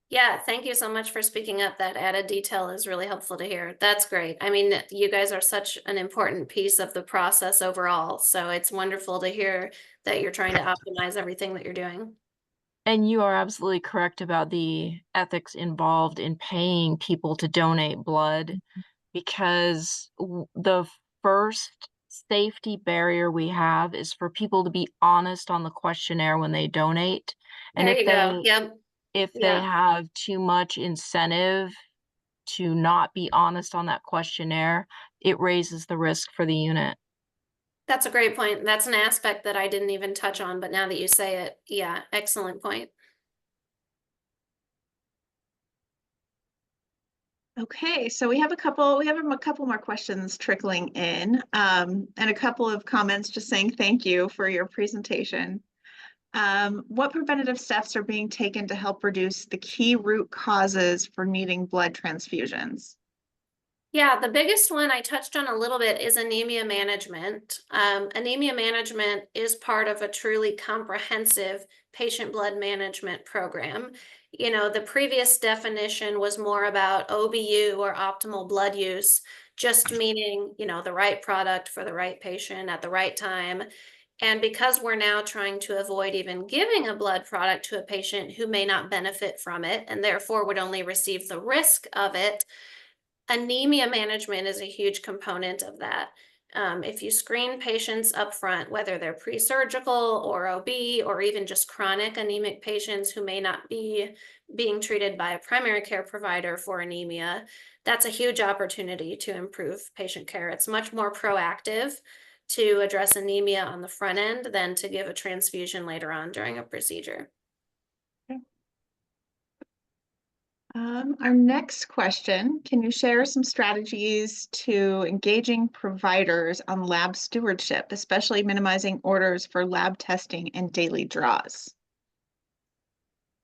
Yeah, thank you so much for speaking up. That added detail is really helpful to hear. That's great. I mean, you guys are such an important piece of the process overall. So it's wonderful to hear that you're trying to optimize everything that you're doing. And you are absolutely correct about the ethics involved in paying people to donate blood, because the first safety barrier we have is for people to be honest on the questionnaire when they donate. And There you go. Yep. if they Yeah. have too much incentive to not be honest on that questionnaire, it raises the risk for the unit. That's a great point. That's an aspect that I didn't even touch on, but now that you say it, yeah, excellent point. Okay, so we have a couple more questions trickling in, and a couple of comments just saying thank you for your presentation. What preventative steps are being taken to help reduce the key root causes for needing blood transfusions? Yeah, the biggest one I touched on a little bit is anemia management. Anemia management is part of a truly comprehensive patient blood management program. The previous definition was more about OBU, or optimal blood use, just meaning, the right product for the right patient at the right time. And because we're now trying to avoid even giving a blood product to a patient who may not benefit from it and therefore would only receive the risk of it, anemia management is a huge component of that. If you screen patients up front, whether they're pre-surgical or OB, or even just chronic anemic patients who may not be being treated by a primary care provider for anemia, that's a huge opportunity to improve patient care. It's much more proactive to address anemia on the front end than to give a transfusion later on during a procedure. Our next question, can you share some strategies to engaging providers on lab stewardship, especially minimizing orders for lab testing and daily draws?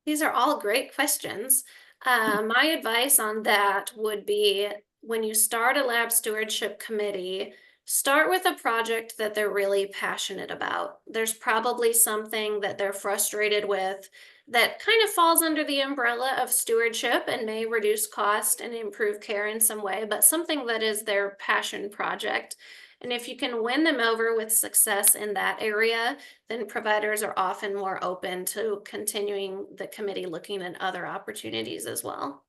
These are all great questions. My advice on that would be, when you start a lab stewardship committee, start with a project that they're really passionate about. There's probably something that they're frustrated with that kind of falls under the umbrella of stewardship and may reduce cost and improve care in some way, but something that is their passion project. And if you can win them over with success in that area, then providers are often more open to continuing the committee looking at other opportunities as well.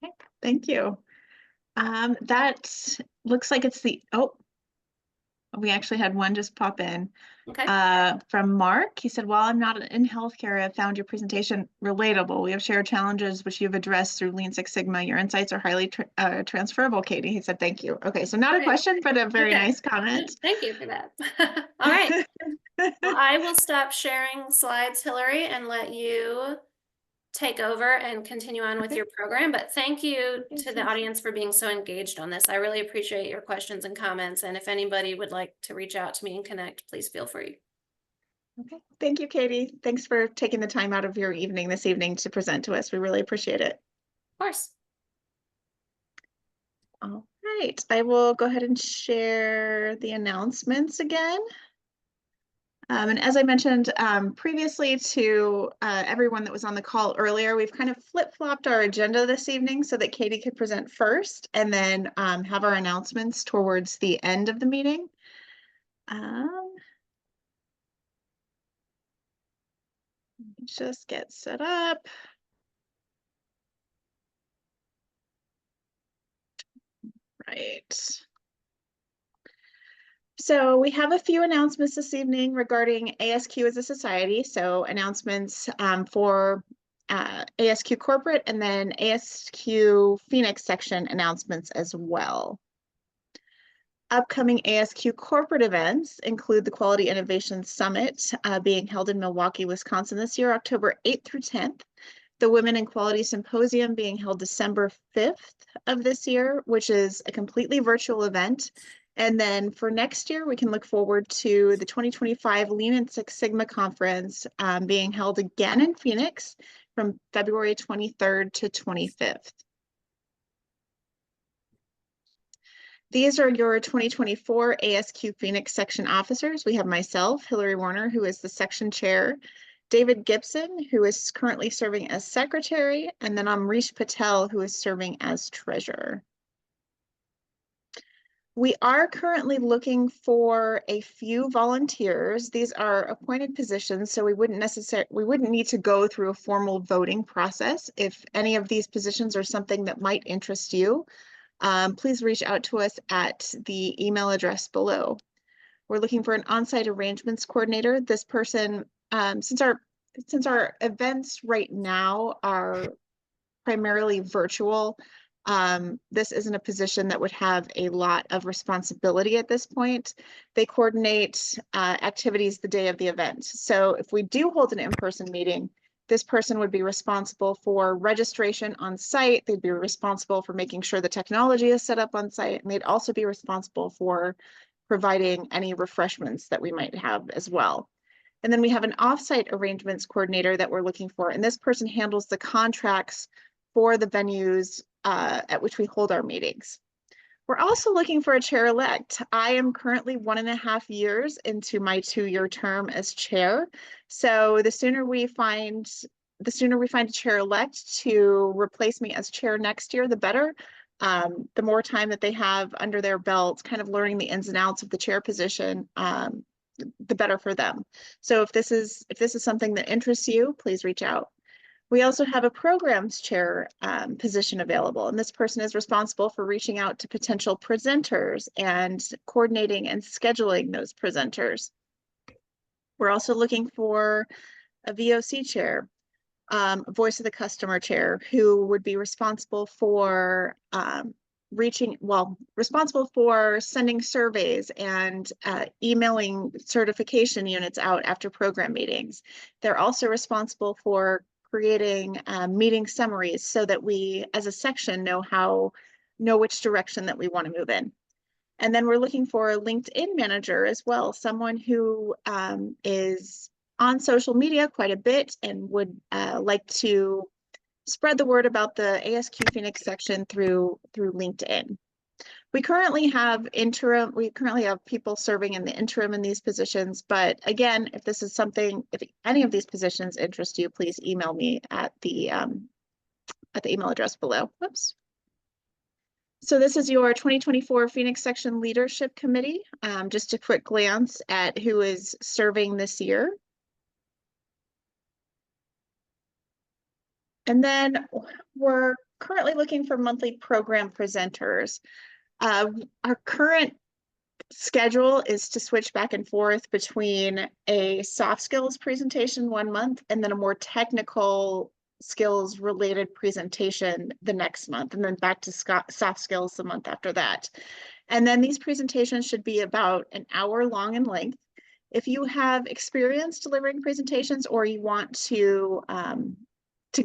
Okay, thank you. That looks like it's we actually had one just pop in. Okay. From Mark. He said, while I'm not in healthcare, I've found your presentation relatable. We have shared challenges which you've addressed through Lean Six Sigma. Your insights are highly transferable, Katie. He said, thank you. Okay, so not a question, but a very nice comment. Thank you for that. All right. Well, I will stop sharing slides, Hillary, and let you take over and continue on with your program. But thank you to the audience for being so engaged on this. I really appreciate your questions and comments. And if anybody would like to reach out to me and connect, please feel free. Okay, thank you, Katie. Thanks for taking the time out of your evening this evening to present to us. We really appreciate it. Of course. All right, I will go ahead and share the announcements again. And as I mentioned previously to everyone that was on the call earlier, we've kind of flip-flopped our agenda this evening so that Katie could present first and then have our announcements towards the end of the meeting. Just get set up. Right. So we have a few announcements this evening regarding ASQ as a society. So announcements for ASQ corporate and then ASQ Phoenix section announcements as well. Upcoming ASQ corporate events include the Quality Innovation Summit being held in Milwaukee, Wisconsin this year, October 8th through 10th. The Women in Quality Symposium being held December 5th of this year, which is a completely virtual event. And then for next year, we can look forward to the 2025 Lean and Six Sigma Conference being held again in Phoenix from February 23rd to 25th. These are your 2024 ASQ Phoenix section officers. We have myself, Hillary Warner, who is the section chair, David Gibson, who is currently serving as secretary, and then Amrish Patel, who is serving as treasurer. We are currently looking for a few volunteers. These are appointed positions, so we wouldn't need to go through a formal voting process. If any of these positions are something that might interest you, please reach out to us at the email address below. We're looking for an on-site arrangements coordinator. This person, since our events right now are primarily virtual, this isn't a position that would have a lot of responsibility at this point. They coordinate activities the day of the event. So if we do hold an in-person meeting, this person would be responsible for registration on site. They'd be responsible for making sure the technology is set up on site, and they'd also be responsible for providing any refreshments that we might have as well. And then we have an offsite arrangements coordinator that we're looking for, and this person handles the contracts for the venues at which we hold our meetings. We're also looking for a chair-elect. I am currently 1.5 years into my 2-year term as chair. So the sooner we find a chair-elect to replace me as chair next year, the better. The more time that they have under their belts, kind of learning the ins and outs of the chair position, the better for them. So if this is something that interests you, please reach out. We also have a programs chair position available, and this person is responsible for reaching out to potential presenters and coordinating and scheduling those presenters. We're also looking for a VOC chair, voice of the customer chair, who would be responsible for responsible for sending surveys and emailing certification units out after program meetings. They're also responsible for creating meeting summaries so that we, as a section, know which direction that we want to move in. And then we're looking for a LinkedIn manager as well, someone who is on social media quite a bit and would like to spread the word about the ASQ Phoenix section through LinkedIn. We currently have people serving in the interim in these positions, but again, if any of these positions interest you, please email me at the email address below. Whoops. So this is your 2024 Phoenix Section Leadership Committee. Just a quick glance at who is serving this year. And then we're currently looking for monthly program presenters. Our current schedule is to switch back and forth between a soft skills presentation 1 month and then a more technical skills related presentation the next month, and then back to soft skills the month after that. And then these presentations should be about an hour long in length. If you have experience delivering presentations, or you want to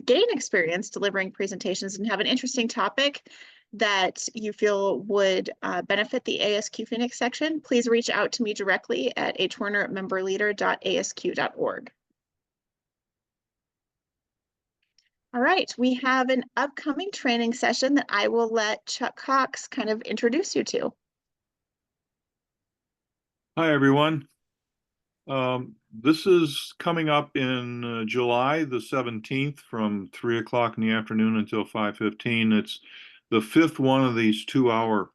gain experience delivering presentations and have an interesting topic that you feel would benefit the ASQ Phoenix section, please reach out to me directly at hturner@memberleader.asq.org. All right, we have an upcoming training session that I will let Chuck Cox kind of introduce you to. Hi, everyone. This is coming up in July the 17th from 3 o'clock in the afternoon until 5:15. It's the 5th one of these 2-hour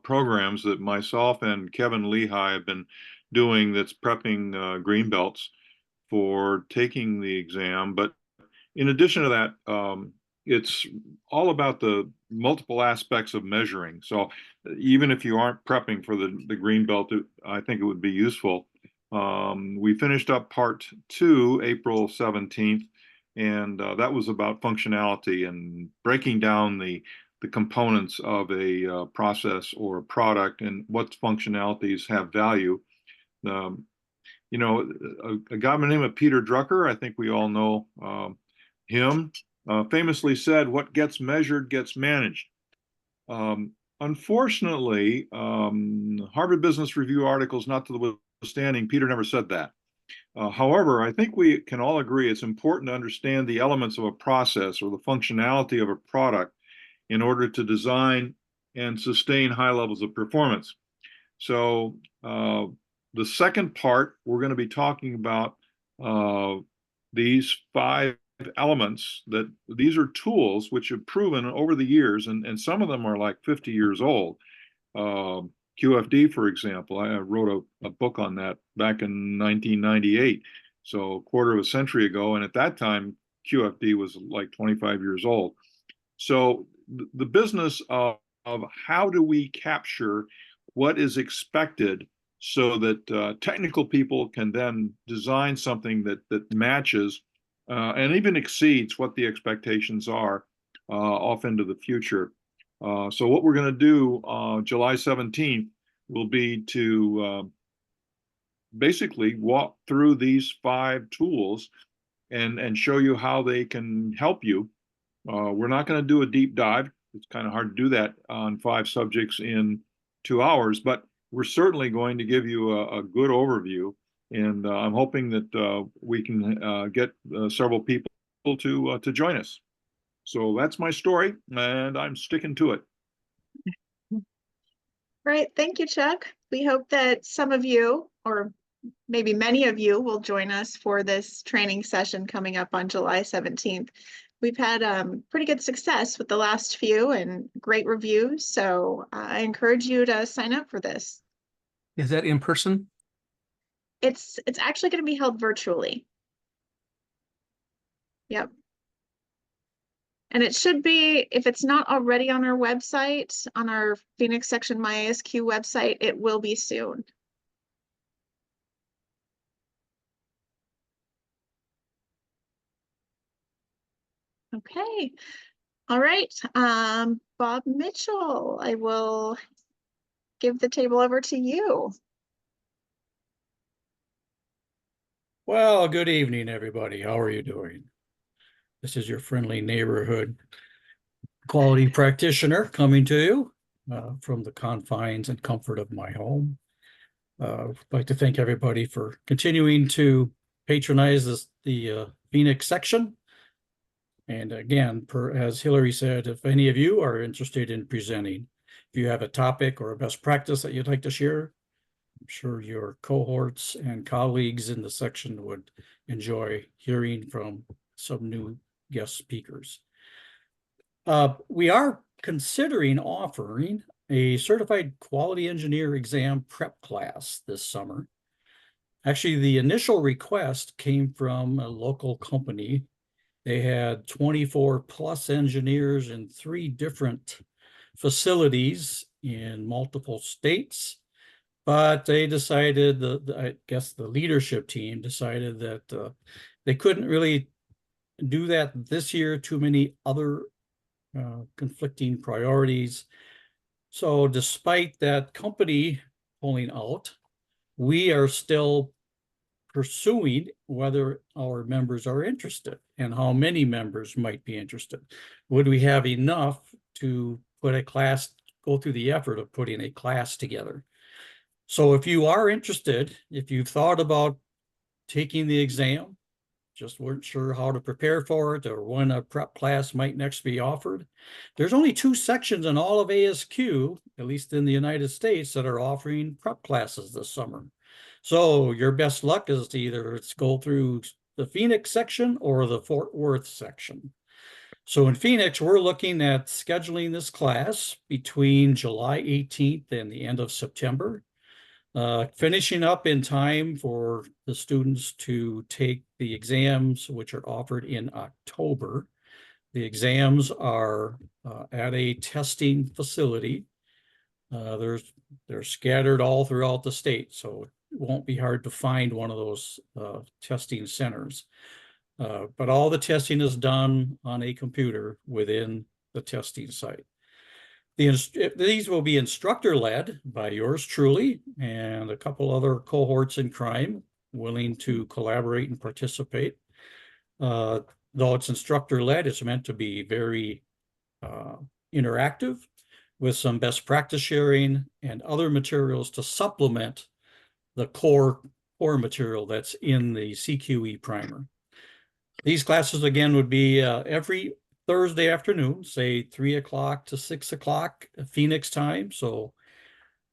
programs that myself and Kevin Lehigh have been doing, that's prepping greenbelts for taking the exam. But in addition to that, it's all about the multiple aspects of measuring. So even if you aren't prepping for the green belt, I think it would be useful. We finished up part 2 April 17th, and that was about functionality and breaking down the components of a process or a product and what functionalities have value. You know, a guy by the name of Peter Drucker, I think we all know him, famously said, "What gets measured gets managed." Unfortunately, Harvard Business Review articles not to the withstanding, Peter never said that. However, I think we can all agree it's important to understand the elements of a process or the functionality of a product in order to design and sustain high levels of performance. So the second part, we're going to be talking about these 5 elements. That these are tools which have proven over the years, and some of them are like 50 years old. QFD, for example, I wrote a book on that back in 1998, so a quarter of a century ago, and at that time QFD was like 25 years old. So the business of how do we capture what is expected so that technical people can then design something that matches and even exceeds what the expectations are off into the future. So what we're going to do July 17th will be to basically walk through these 5 tools and show you how they can help you. We're not going to do a deep dive. It's kind of hard to do that on 5 subjects in 2 hours, but we're certainly going to give you a good overview. And I'm hoping that we can get several people to join us. So that's my story, and I'm sticking to it. Great, thank you, Chuck. We hope that some of you, or maybe many of you, will join us for this training session coming up on July 17th. We've had pretty good success with the last few and great reviews, so I encourage you to sign up for this. Is that in person? It's actually going to be held virtually. Yep. And it should be, if it's not already on our website, on our Phoenix section My ASQ website, it will be soon. Okay. All right. Bob Mitchell, I will give the table over to you. Well, good evening, everybody. How are you doing? This is your friendly neighborhood quality practitioner coming to you from the confines and comfort of my home. I'd like to thank everybody for continuing to patronize the Phoenix section. And again, as Hillary said, if any of you are interested in presenting, if you have a topic or a best practice that you'd like to share, I'm sure your cohorts and colleagues in the section would enjoy hearing from some new guest speakers. We are considering offering a certified quality engineer exam prep class this summer. Actually, the initial request came from a local company. They had 24 plus engineers in 3 different facilities in multiple states. But they decided, I guess the leadership team decided that they couldn't really do that this year, too many other conflicting priorities. So despite that company pulling out, we are still pursuing whether our members are interested and how many members might be interested. Would we have enough to put a class, go through the effort of putting a class together? So if you are interested, if you've thought about taking the exam, just weren't sure how to prepare for it or when a prep class might next be offered, there's only 2 sections in all of ASQ, at least in the United States, that are offering prep classes this summer. So your best luck is to either go through the Phoenix section or the Fort Worth section. So in Phoenix, we're looking at scheduling this class between July 18th and the end of September. Finishing up in time for the students to take the exams, which are offered in October. The exams are at a testing facility. They're scattered all throughout the state, so it won't be hard to find one of those testing centers. But all the testing is done on a computer within the testing site. These will be instructor-led by yours truly and a couple other cohorts in crime willing to collaborate and participate. Though it's instructor-led, it's meant to be very interactive with some best practice sharing and other materials to supplement the core material that's in the CQE primer. These classes, again, would be every Thursday afternoon, say 3 o'clock to 6 o'clock Phoenix time. So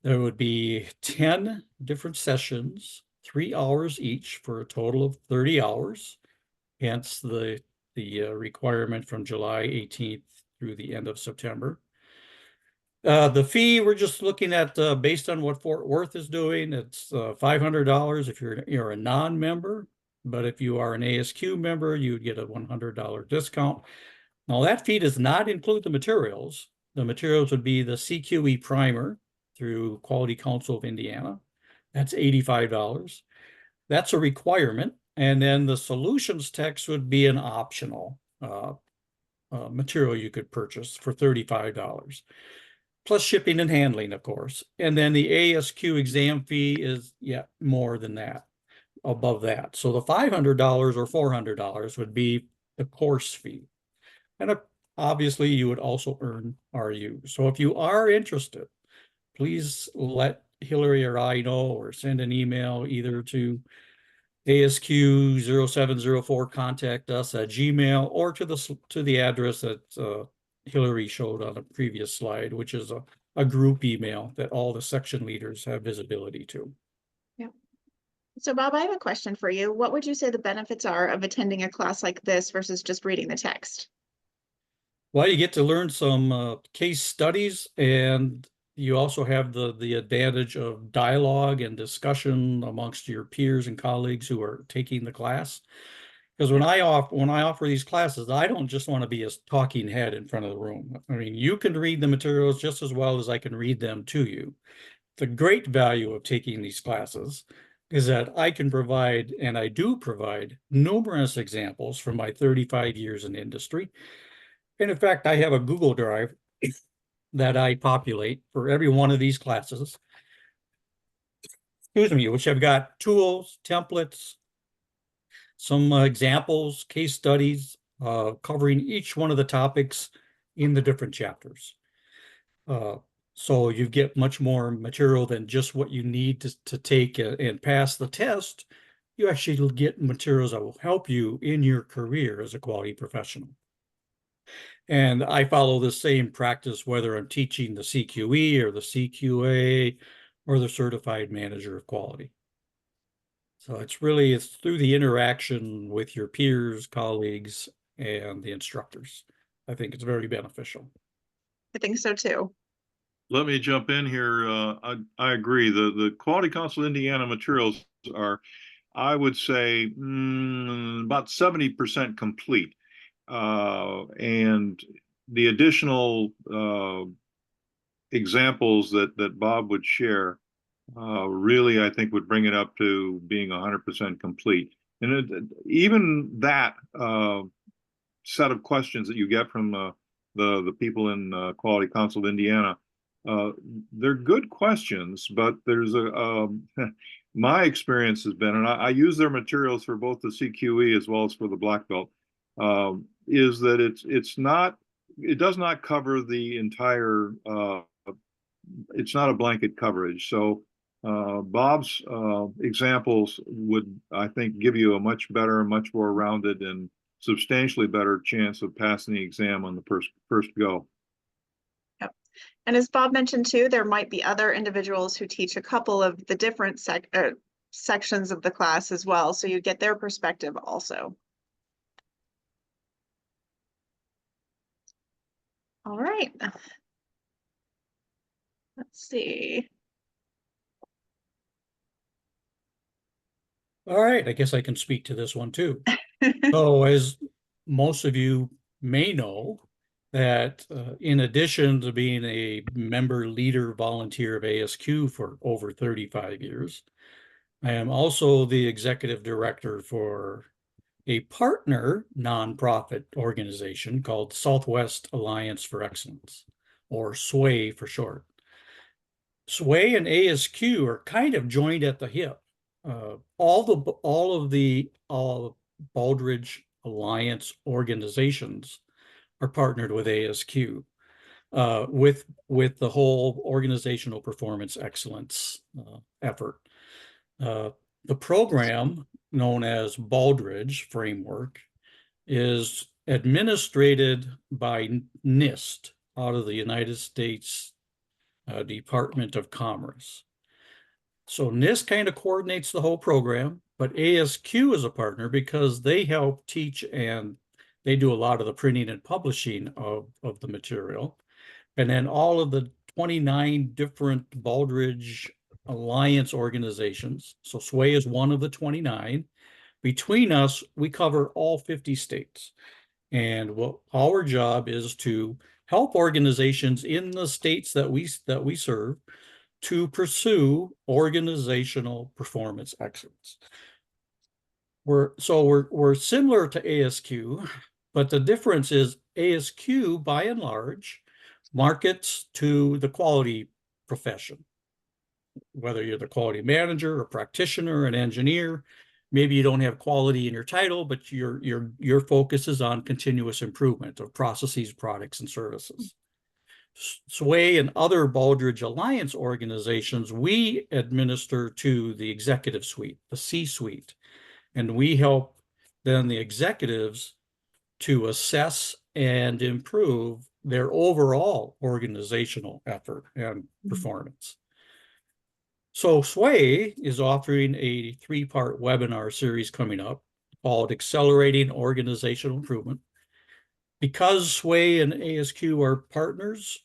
there would be 10 different sessions, 3 hours each for a total of 30 hours. Hence the requirement from July 18th through the end of September. The fee, we're just looking at based on what Fort Worth is doing. It's $500 if you're a non-member, but if you are an ASQ member, you would get a $100 discount. Now that fee does not include the materials. The materials would be the CQE primer through Quality Council of Indiana. That's $85. That's a requirement. And then the solutions text would be an optional material you could purchase for $35. Plus shipping and handling, of course. And then the ASQ exam fee is more than that, above that. So the $500 or $400 would be the course fee. And obviously you would also earn RU. So if you are interested, please let Hillary or I know or send an email either to ASQ0704 contact us at Gmail or to the address that Hillary showed on a previous slide, which is a group email that all the section leaders have visibility to. Yeah. So Bob, I have a question for you. What would you say the benefits are of attending a class like this versus just reading the text? Well, you get to learn some case studies, and you also have the advantage of dialogue and discussion amongst your peers and colleagues who are taking the class. Because when I offer these classes, I don't just want to be a talking head in front of the room. I mean, you can read the materials just as well as I can read them to you. The great value of taking these classes is that I can provide, and I do provide, numerous examples from my 35 years in industry. And in fact, I have a Google Drive that I populate for every one of these classes, which have got tools, templates, some examples, case studies, covering each one of the topics in the different chapters. So you get much more material than just what you need to take and pass the test. You actually get materials that will help you in your career as a quality professional. And I follow the same practice, whether I'm teaching the CQE or the CQA or the Certified Manager of Quality. So it's through the interaction with your peers, colleagues, and the instructors. I think it's very beneficial. I think so too. Let me jump in here. I agree. The Quality Council of Indiana materials are, I would say, about 70% complete. And the additional examples that Bob would share really, I think, would bring it up to being 100% complete. And even that set of questions that you get from the people in Quality Council of Indiana, they're good questions, but there's my experience has been, and I use their materials for both the CQE as well as for the Black Belt, is that it does not cover the entire, it's not a blanket coverage. So Bob's examples would, I think, give you a much better, much more rounded and substantially better chance of passing the exam on the first go. Yep. And as Bob mentioned too, there might be other individuals who teach a couple of the different sections of the class as well. So you get their perspective also. All right. Let's see. All right, I guess I can speak to this one too. So as most of you may know, that in addition to being a member leader volunteer of ASQ for over 35 years, I am also the executive director for a partner nonprofit organization called Southwest Alliance for Excellence, or SWAY for short. SWAY and ASQ are kind of joined at the hip. All of the Baldrige Alliance organizations are partnered with ASQ with the whole organizational performance excellence effort. The program, known as Baldrige Framework, is administered by NIST out of the United States Department of Commerce. So NIST kind of coordinates the whole program, but ASQ is a partner because they help teach and they do a lot of the printing and publishing of the material. And then all of the 29 different Baldrige Alliance organizations, so SWAY is one of the 29. Between us, we cover all 50 states. And what our job is to help organizations in the states that we serve to pursue organizational performance excellence. We're similar to ASQ, but the difference is ASQ, by and large, markets to the quality profession. Whether you're the quality manager, a practitioner, an engineer, maybe you don't have quality in your title, but your focus is on continuous improvement of processes, products, and services. SWAY and other Baldrige Alliance organizations, we administer to the executive suite, the C-suite, and we help then the executives to assess and improve their overall organizational effort and performance. So SWAY is offering a 3-part webinar series coming up called Accelerating Organizational Improvement. Because SWAY and ASQ are partners,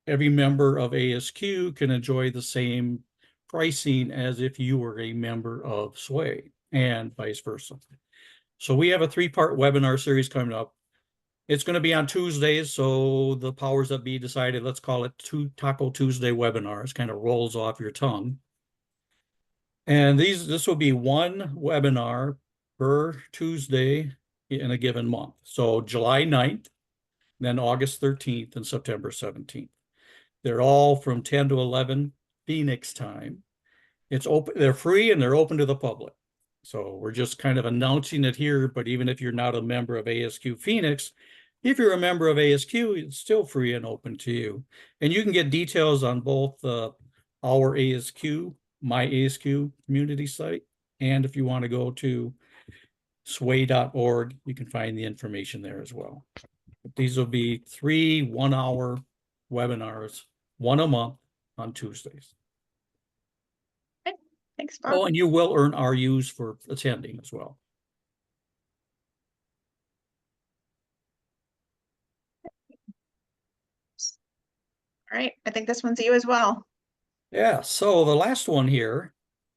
every member of ASQ can enjoy the same pricing as if you were a member of SWAY, and vice versa. So we have a 3-part webinar series coming up. It's going to be on Tuesdays, so the powers that be decided, let's call it Taco Tuesday webinars, kind of rolls off your tongue. And this will be one webinar per Tuesday in a given month. So July 9th, then August 13th, and September 17th. They're all from 10 to 11 Phoenix time. It's open, they're free and they're open to the public. So we're just kind of announcing it here, but even if you're not a member of ASQ Phoenix, if you're a member of ASQ, it's still free and open to you. And you can get details on both our ASQ, my ASQ community site, and if you want to go to sway.org, you can find the information there as well. But these will be 3 one-hour webinars, one a month on Tuesdays. Thanks, Bob. Oh, and you will earn RUs for attending as well. All right, I think this one's you as well. Yeah, so the last one here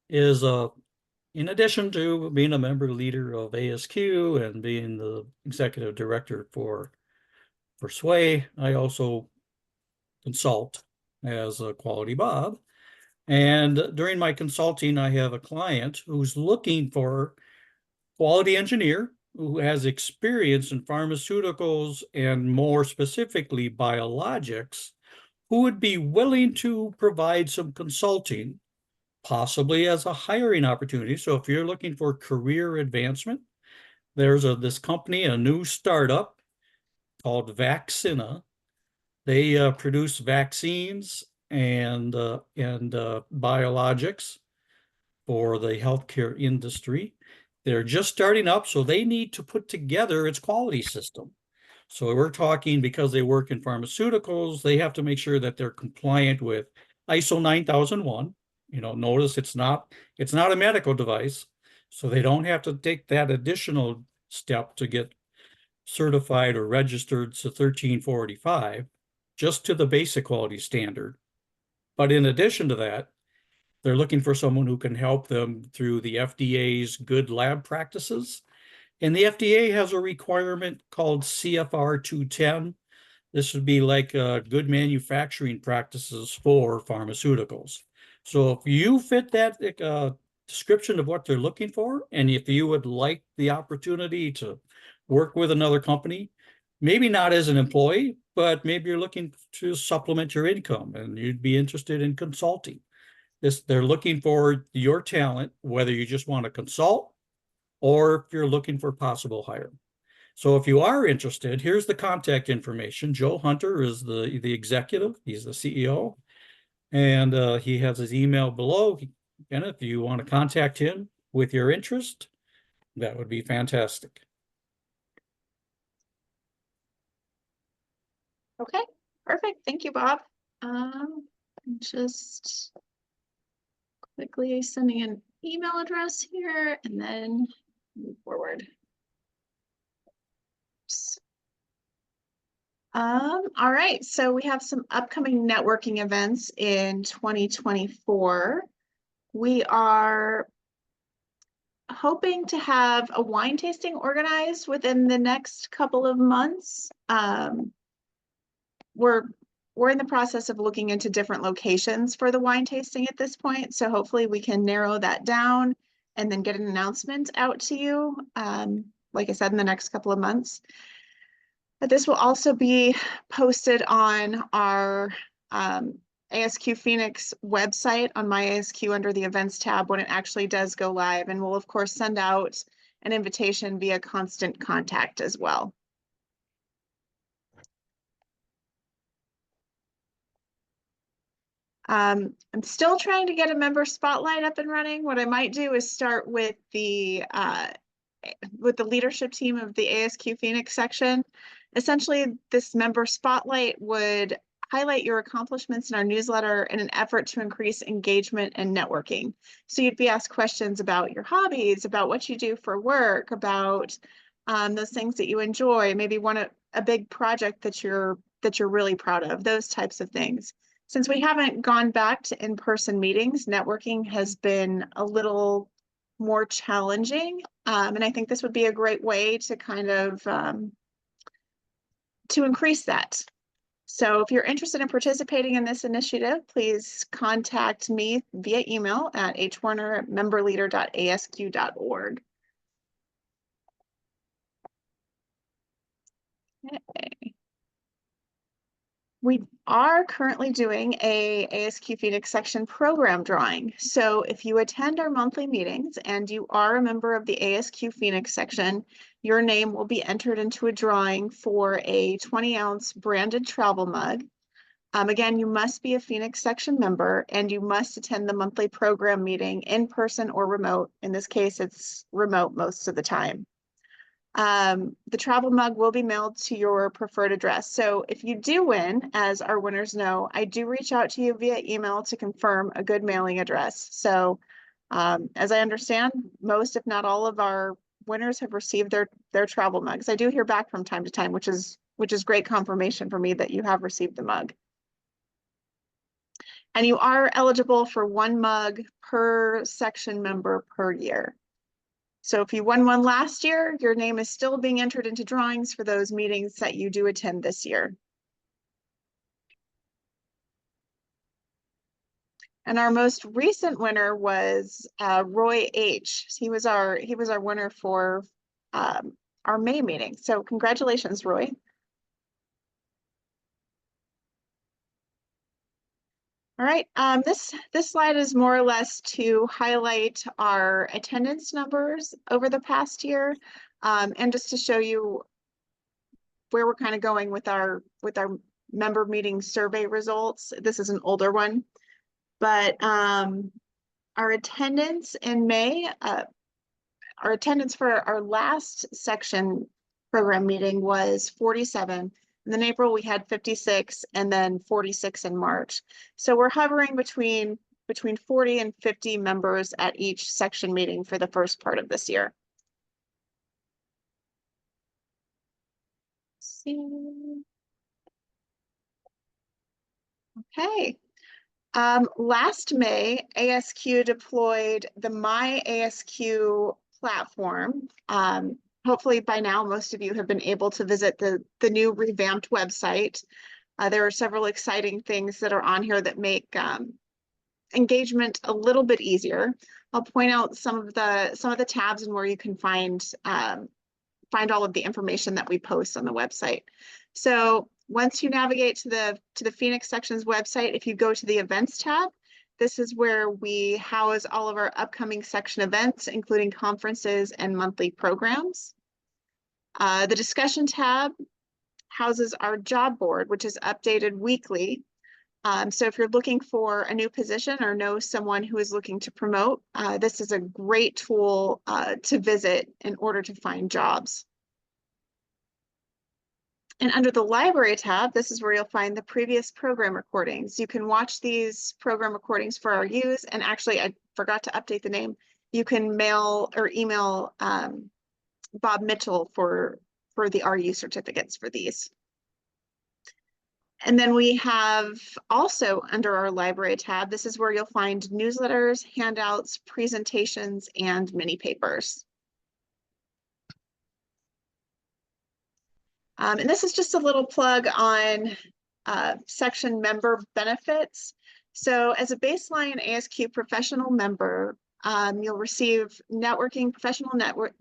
is in addition to being a member leader of ASQ and being the executive director for Sway, I also consult as a Quality Bob. And during my consulting, I have a client who's looking for quality engineer who has experience in pharmaceuticals and more specifically biologics, who would be willing to provide some consulting, possibly as a hiring opportunity. So if you're looking for career advancement, there's this company, a new startup called Vaccina. They produce vaccines and biologics for the healthcare industry. They're just starting up, so they need to put together its quality system. So we're talking, because they work in pharmaceuticals, they have to make sure that they're compliant with ISO 9001. You know, notice it's not a medical device, so they don't have to take that additional step to get certified or registered to 1345, just to the basic quality standard. But in addition to that, they're looking for someone who can help them through the FDA's good lab practices. And the FDA has a requirement called CFR 210. This would be like good manufacturing practices for pharmaceuticals. So if you fit that description of what they're looking for, and if you would like the opportunity to work with another company, maybe not as an employee, but maybe you're looking to supplement your income and you'd be interested in consulting. They're looking for your talent, whether you just want to consult or if you're looking for possible hire. So if you are interested, here's the contact information. Joe Hunter is the executive. He's the CEO. And he has his email below. And if you want to contact him with your interest, that would be fantastic. Okay, perfect. Thank you, Bob. Just quickly sending an email address here and then move forward. Oops. All right, so we have some upcoming networking events in 2024. We are hoping to have a wine tasting organized within the next couple of months. We're in the process of looking into different locations for the wine tasting at this point. So hopefully we can narrow that down and then get an announcement out to you, like I said, in the next couple of months. But this will also be posted on our ASQ Phoenix website on My ASQ under the events tab when it actually does go live. And we'll of course send out an invitation via constant contact as well. I'm still trying to get a member spotlight up and running. What I might do is start with the leadership team of the ASQ Phoenix section. Essentially, this member spotlight would highlight your accomplishments in our newsletter in an effort to increase engagement and networking. So you'd be asked questions about your hobbies, about what you do for work, about those things that you enjoy, maybe a big project that you're really proud of, those types of things. Since we haven't gone back to in-person meetings, networking has been a little more challenging. And I think this would be a great way to kind of to increase that. So if you're interested in participating in this initiative, please contact me via email at hwarner@memberleader.asq.org. Okay. We are currently doing a ASQ Phoenix section program drawing. So if you attend our monthly meetings and you are a member of the ASQ Phoenix section, your name will be entered into a drawing for a 20-ounce branded travel mug. Again, you must be a Phoenix section member and you must attend the monthly program meeting in person or remote. In this case, it's remote most of the time. The travel mug will be mailed to your preferred address. So if you do win, as our winners know, I do reach out to you via email to confirm a good mailing address. So as I understand, most, if not all of our winners have received their travel mugs. I do hear back from time to time, which is great confirmation for me that you have received the mug. And you are eligible for 1 mug per section member per year. So if you won one last year, your name is still being entered into drawings for those meetings that you do attend this year. And our most recent winner was Roy H. He was our winner for our May meeting. So congratulations, Roy. All right, this slide is more or less to highlight our attendance numbers over the past year, and just to show you where we're kind of going with our member meeting survey results. This is an older one, but our attendance in May, our attendance for our last section program meeting was 47. And then April we had 56 and then 46 in March. So we're hovering between 40 and 50 members at each section meeting for the first part of this year. Okay. Last May, ASQ deployed the My ASQ platform. Hopefully by now, most of you have been able to visit the new revamped website. There are several exciting things that are on here that make engagement a little bit easier. I'll point out some of the tabs and where you can find all of the information that we post on the website. So once you navigate to the Phoenix section's website, if you go to the events tab, this is where we house all of our upcoming section events, including conferences and monthly programs. The discussion tab houses our job board, which is updated weekly. So if you're looking for a new position or know someone who is looking to promote, this is a great tool to visit in order to find jobs. And under the library tab, this is where you'll find the previous program recordings. You can watch these program recordings for our use. And actually, I forgot to update the name. You can mail or email Bob Mitchell for the RU certificates for these. And then we have also under our library tab, this is where you'll find newsletters, handouts, presentations, and mini papers. And this is just a little plug on section member benefits. So as a baseline ASQ professional member, you'll receive professional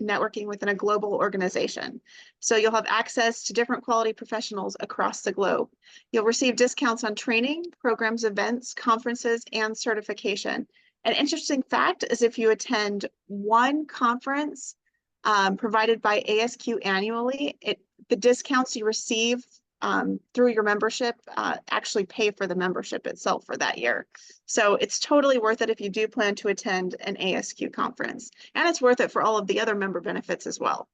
networking within a global organization. So you'll have access to different quality professionals across the globe. You'll receive discounts on training, programs, events, conferences, and certification. An interesting fact is if you attend one conference provided by ASQ annually, the discounts you receive through your membership actually pay for the membership itself for that year. So it's totally worth it if you do plan to attend an ASQ conference. And it's worth it for all of the other member benefits as well.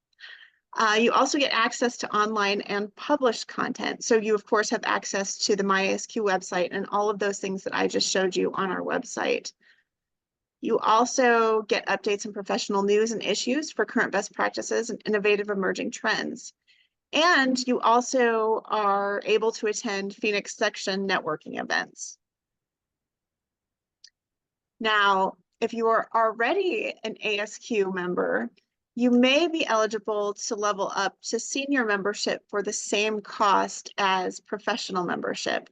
You also get access to online and published content. So you, of course, have access to the MyASQ website and all of those things that I just showed you on our website. You also get updates on professional news and issues for current best practices and innovative emerging trends. And you also are able to attend Phoenix section networking events. Now, if you are already an ASQ member, you may be eligible to level up to senior membership for the same cost as professional membership.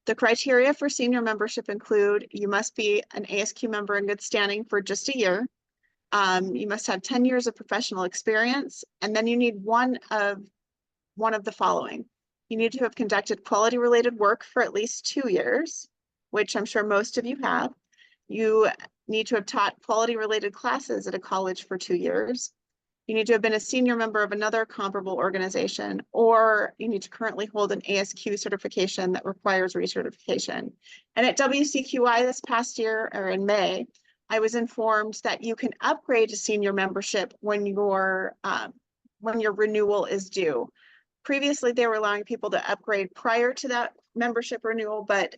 The criteria for senior membership include you must be an ASQ member in good standing for just a year. You must have 10 years of professional experience, and then you need one of the following. You need to have conducted quality related work for at least 2 years, which I'm sure most of you have. You need to have taught quality related classes at a college for 2 years. You need to have been a senior member of another comparable organization, or you need to currently hold an ASQ certification that requires recertification. And at WCQI this past year, or in May, I was informed that you can upgrade to senior membership when your renewal is due. Previously, they were allowing people to upgrade prior to that membership renewal, but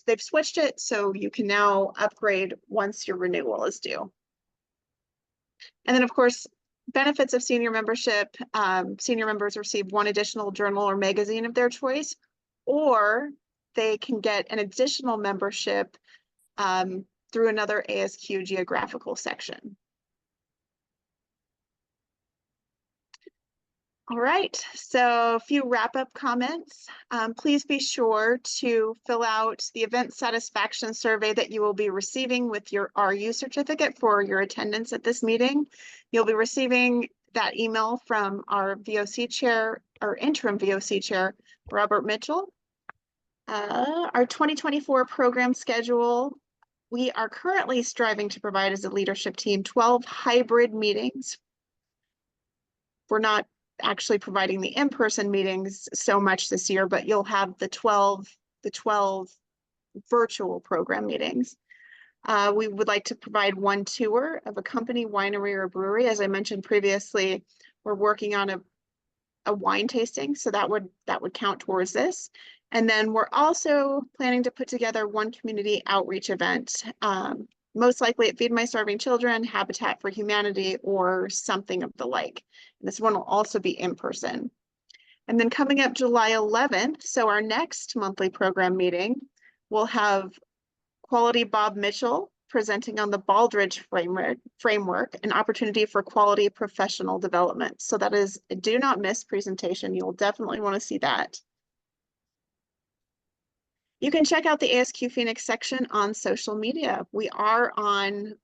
they've switched it, so you can now upgrade once your renewal is due. And then, of course, benefits of senior membership, senior members receive one additional journal or magazine of their choice, or they can get an additional membership through another ASQ geographical section. All right, so a few wrap-up comments. Please be sure to fill out the event satisfaction survey that you will be receiving with your RU certificate for your attendance at this meeting. You'll be receiving that email from our VOC chair, our interim VOC chair, Robert Mitchell. Our 2024 program schedule, we are currently striving to provide as a leadership team 12 hybrid meetings. We're not actually providing the in-person meetings so much this year, but you'll have the 12 virtual program meetings. We would like to provide one tour of a company, winery, or brewery. As I mentioned previously, we're working on a wine tasting, so that would count towards this. And then we're also planning to put together one community outreach event, most likely at Feed My Starving Children, Habitat for Humanity, or something of the like. And this one will also be in person. And then coming up July 11th, so our next monthly program meeting, we'll have Quality Bob Mitchell presenting on the Baldrige framework, an opportunity for quality professional development. So that is a do not miss presentation. You'll definitely want to see that. You can check out the ASQ Phoenix section on social media. We are on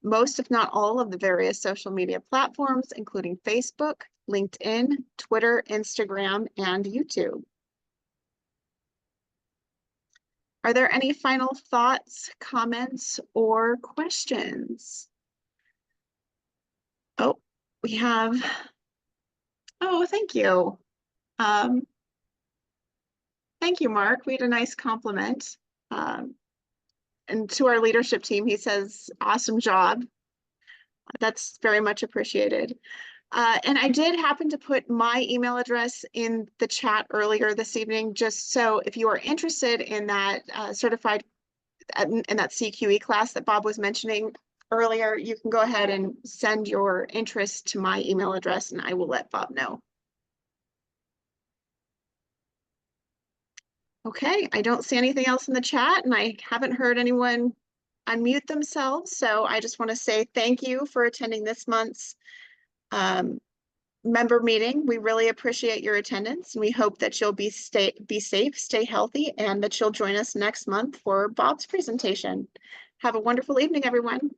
most, if not all, of the various social media platforms, including Facebook, LinkedIn, Twitter, Instagram, and YouTube. Are there any final thoughts, comments, or questions? Oh, we have, oh, thank you. Thank you, Mark. We had a nice compliment. And to our leadership team, he says, awesome job. That's very much appreciated. And I did happen to put my email address in the chat earlier this evening, just so if you are interested in that certified, in that CQE class that Bob was mentioning earlier, you can go ahead and send your interest to my email address and I will let Bob know. Okay, I don't see anything else in the chat and I haven't heard anyone unmute themselves. So I just want to say thank you for attending this month's member meeting. We really appreciate your attendance and we hope that you'll be safe, stay healthy, and that you'll join us next month for Bob's presentation. Have a wonderful evening, everyone.